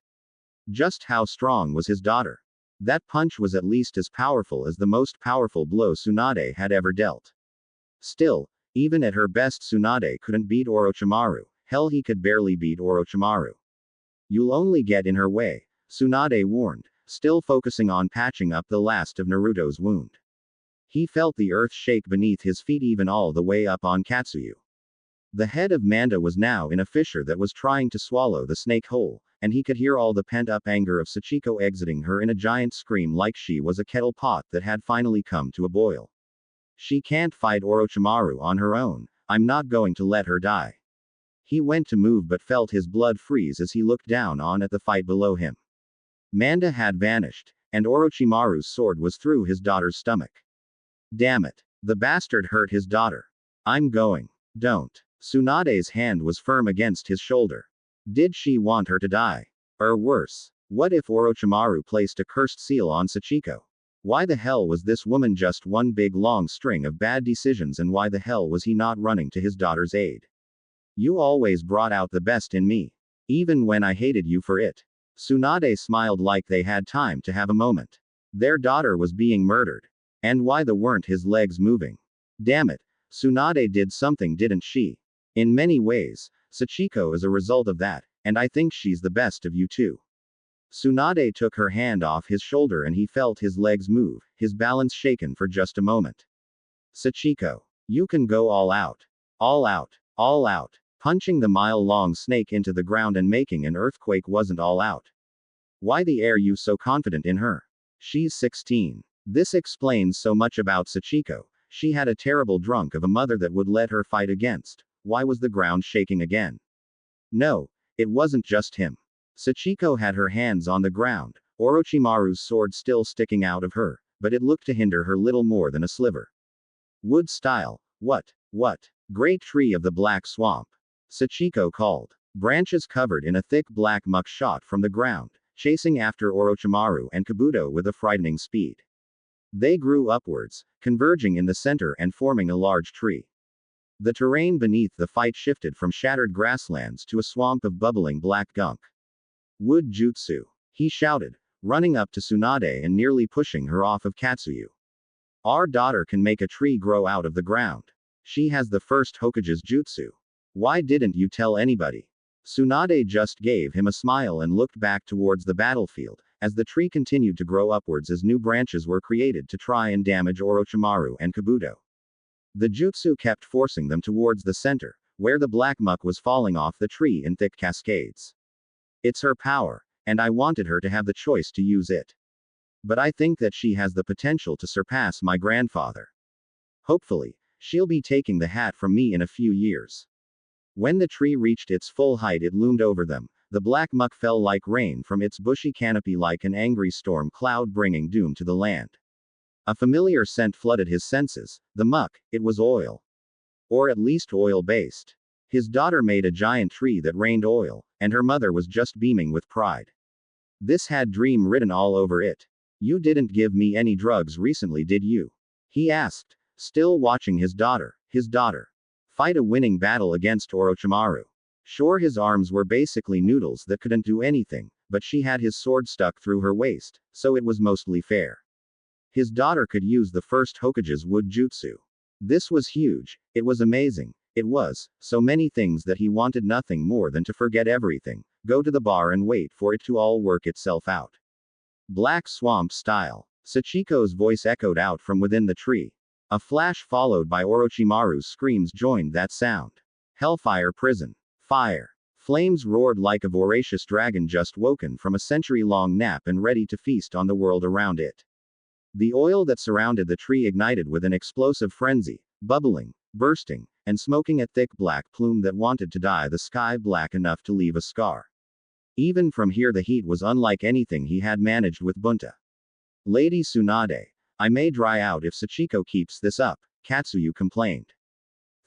Just how strong was his daughter? That punch was at least as powerful as the most powerful blow Tsunade had ever dealt. Still, even at her best Tsunade couldn't beat Orochimaru. Hell, he could barely beat Orochimaru. You'll only get in her way, Tsunade warned, still focusing on patching up the last of Naruto's wound. He felt the earth shake beneath his feet even all the way up on Katsuyu. The head of Manda was now in a fissure that was trying to swallow the snake whole, and he could hear all the pent-up anger of Sachiko exiting her in a giant scream like she was a kettle pot that had finally come to a boil. She can't fight Orochimaru on her own, I'm not going to let her die. He went to move but felt his blood freeze as he looked down on at the fight below him. Manda had vanished, and Orochimaru's sword was through his daughter's stomach. Damn it. The bastard hurt his daughter. I'm going. Don't. Tsunade's hand was firm against his shoulder. Did she want her to die? Or worse, what if Orochimaru placed a cursed seal on Sachiko? Why the hell was this woman just one big long string of bad decisions, and why the hell was he not running to his daughter's aid? You always brought out the best in me. Even when I hated you for it. Tsunade smiled like they had time to have a moment. Their daughter was being murdered. And why weren't his legs moving? Damn it, Tsunade did something, didn't she? In many ways, Sachiko is a result of that, and I think she's the best of you two. Tsunade took her hand off his shoulder and he felt his legs move, his balance shaken for just a moment. Sachiko, you can go all out. All out. All out. Punching the mile-long snake into the ground and making an earthquake wasn't all out. Why the air you so confident in her? She's 16. This explains so much about Sachiko. She had a terrible drunk of a mother that would let her fight against. Why was the ground shaking again? No, it wasn't just him. Sachiko had her hands on the ground, Orochimaru's sword still sticking out of her, but it looked to hinder her little more than a sliver. Wood style. What? Great tree of the black swamp. Sachiko called. Branches covered in a thick black muck shot from the ground, chasing after Orochimaru and Kabuto with a frightening speed. They grew upwards, converging in the center and forming a large tree. The terrain beneath the fight shifted from shattered grasslands to a swamp of bubbling black gunk. Wood jutsu. He shouted, running up to Tsunade and nearly pushing her off of Katsuyu. Our daughter can make a tree grow out of the ground. She has the first Hokage's jutsu. Why didn't you tell anybody? Tsunade just gave him a smile and looked back towards the battlefield, as the tree continued to grow upwards as new branches were created to try and damage Orochimaru and Kabuto. The jutsu kept forcing them towards the center, where the black muck was falling off the tree in thick cascades. It's her power, and I wanted her to have the choice to use it. But I think that she has the potential to surpass my grandfather. Hopefully, she'll be taking the hat from me in a few years. When the tree reached its full height, it loomed over them. The black muck fell like rain from its bushy canopy like an angry storm cloud bringing doom to the land. A familiar scent flooded his senses. The muck, it was oil. Or at least oil-based. His daughter made a giant tree that rained oil, and her mother was just beaming with pride. This had dream written all over it. You didn't give me any drugs recently, did you? He asked, still watching his daughter. Fight a winning battle against Orochimaru. Sure, his arms were basically noodles that couldn't do anything, but she had his sword stuck through her waist, so it was mostly fair. His daughter could use the first Hokage's wood jutsu. This was huge, it was amazing, it was so many things that he wanted nothing more than to forget everything, go to the bar and wait for it to all work itself out. Black swamp style. Sachiko's voice echoed out from within the tree. A flash followed by Orochimaru's screams joined that sound. Hellfire prison. Fire. Flames roared like a voracious dragon just woken from a century-long nap and ready to feast on the world around it. The oil that surrounded the tree ignited with an explosive frenzy, bubbling, bursting, and smoking a thick black plume that wanted to dye the sky black enough to leave a scar. Even from here the heat was unlike anything he had managed with Bunta. Lady Tsunade. I may dry out if Sachiko keeps this up, Katsuyu complained.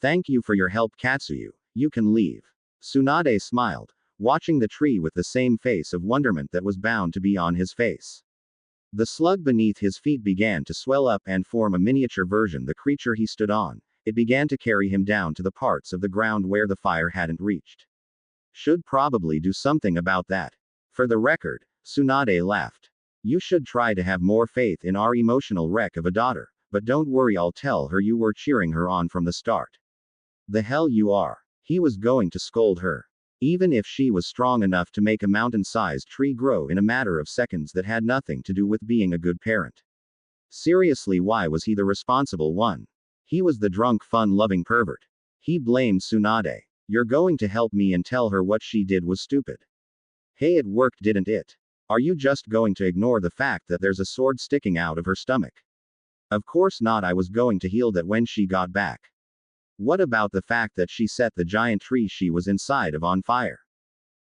Thank you for your help, Katsuyu. You can leave. Tsunade smiled, watching the tree with the same face of wonderment that was bound to be on his face. The slug beneath his feet began to swell up and form a miniature version of the creature he stood on. It began to carry him down to the parts of the ground where the fire hadn't reached. Should probably do something about that. For the record, Tsunade laughed. You should try to have more faith in our emotional wreck of a daughter, but don't worry, I'll tell her you were cheering her on from the start. The hell you are. He was going to scold her. Even if she was strong enough to make a mountain-sized tree grow in a matter of seconds, that had nothing to do with being a good parent. Seriously, why was he the responsible one? He was the drunk, fun-loving pervert. He blamed Tsunade. You're going to help me and tell her what she did was stupid. Hey, it worked, didn't it? Are you just going to ignore the fact that there's a sword sticking out of her stomach? Of course not, I was going to heal that when she got back. What about the fact that she set the giant tree she was inside of on fire?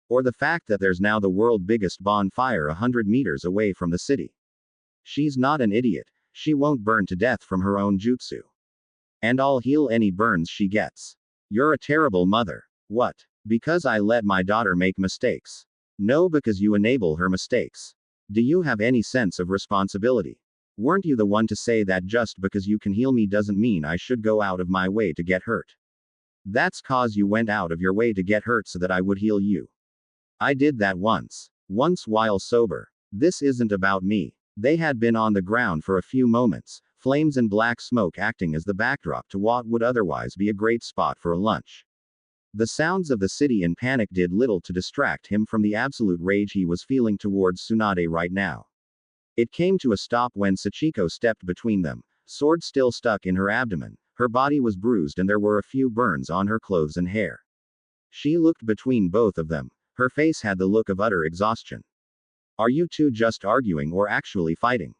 Or the fact that there's now the world's biggest bonfire 100 meters away from the city? She's not an idiot, she won't burn to death from her own jutsu. And I'll heal any burns she gets. You're a terrible mother. What? Because I let my daughter make mistakes? No, because you enable her mistakes. Do you have any sense of responsibility? Weren't you the one to say that just because you can heal me doesn't mean I should go out of my way to get hurt? That's cause you went out of your way to get hurt so that I would heal you. I did that once. Once while sober. This isn't about me. They had been on the ground for a few moments, flames and black smoke acting as the backdrop to what would otherwise be a great spot for a lunch. The sounds of the city and panic did little to distract him from the absolute rage he was feeling towards Tsunade right now. It came to a stop when Sachiko stepped between them, sword still stuck in her abdomen. Her body was bruised and there were a few burns on her clothes and hair. She looked between both of them. Her face had the look of utter exhaustion. Are you two just arguing or actually fighting?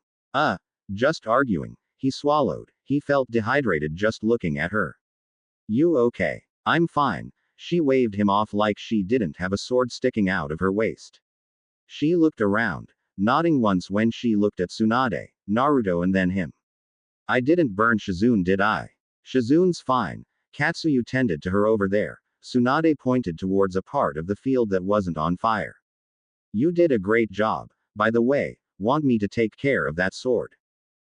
Just arguing. He swallowed. He felt dehydrated just looking at her. You okay? I'm fine. She waved him off like she didn't have a sword sticking out of her waist. She looked around, nodding once when she looked at Tsunade, Naruto and then him. I didn't burn Shizune, did I? Shizune's fine. Katsuyu tended to her over there. Tsunade pointed towards a part of the field that wasn't on fire. You did a great job. By the way, want me to take care of that sword?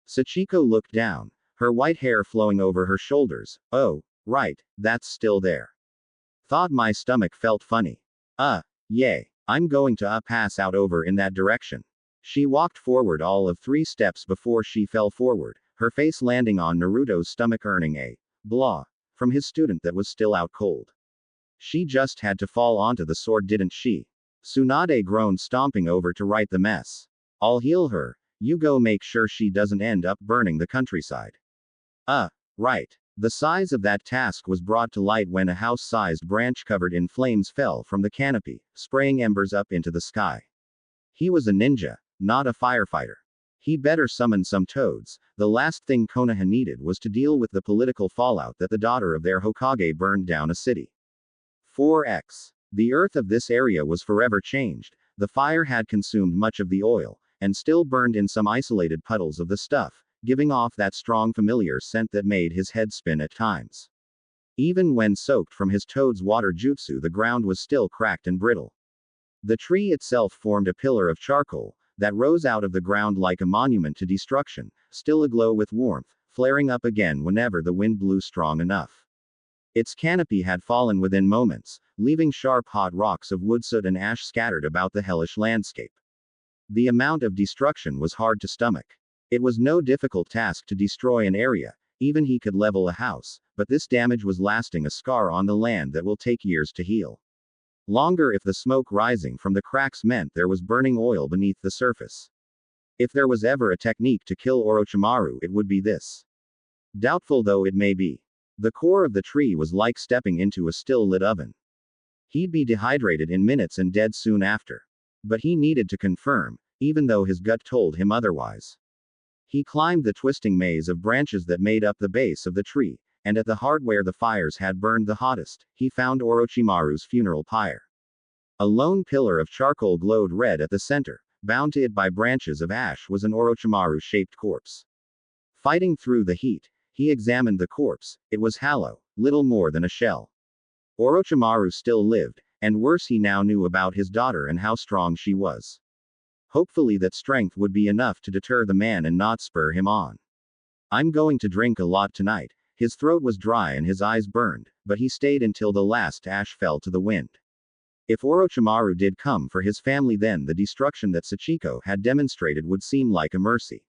Sachiko looked down, her white hair flowing over her shoulders. Oh, right, that's still there. Thought my stomach felt funny. Yay. I'm going to pass out over in that direction. She walked forward all of 3 steps before she fell forward, her face landing on Naruto's stomach, earning a blah from his student that was still out cold. She just had to fall onto the sword, didn't she? Tsunade groaned, stomping over to right the mess. I'll heal her. You go make sure she doesn't end up burning the countryside. Right. The size of that task was brought to light when a house-sized branch covered in flames fell from the canopy, spraying embers up into the sky. He was a ninja, not a firefighter. He better summon some toads. The last thing Konoha needed was to deal with the political fallout that the daughter of their Hokage burned down a city. 4x. The earth of this area was forever changed. The fire had consumed much of the oil, and still burned in some isolated puddles of the stuff, giving off that strong familiar scent that made his head spin at times. Even when soaked from his toad's water jutsu, the ground was still cracked and brittle. The tree itself formed a pillar of charcoal that rose out of the ground like a monument to destruction, still aglow with warmth, flaring up again whenever the wind blew strong enough. Its canopy had fallen within moments, leaving sharp hot rocks of wood, soot and ash scattered about the hellish landscape. The amount of destruction was hard to stomach. It was no difficult task to destroy an area, even he could level a house, but this damage was lasting a scar on the land that will take years to heal. Longer if the smoke rising from the cracks meant there was burning oil beneath the surface. If there was ever a technique to kill Orochimaru, it would be this. Doubtful though it may be. The core of the tree was like stepping into a still-lit oven. He'd be dehydrated in minutes and dead soon after. But he needed to confirm, even though his gut told him otherwise. He climbed the twisting maze of branches that made up the base of the tree, and at the heart where the fires had burned the hottest, he found Orochimaru's funeral pyre. A lone pillar of charcoal glowed red at the center. Bound to it by branches of ash was an Orochimaru-shaped corpse. Fighting through the heat, he examined the corpse. It was hollow, little more than a shell. Orochimaru still lived, and worse, he now knew about his daughter and how strong she was. Hopefully that strength would be enough to deter the man and not spur him on. I'm going to drink a lot tonight. His throat was dry and his eyes burned, but he stayed until the last ash fell to the wind. If Orochimaru did come for his family, then the destruction that Sachiko had demonstrated would seem like a mercy.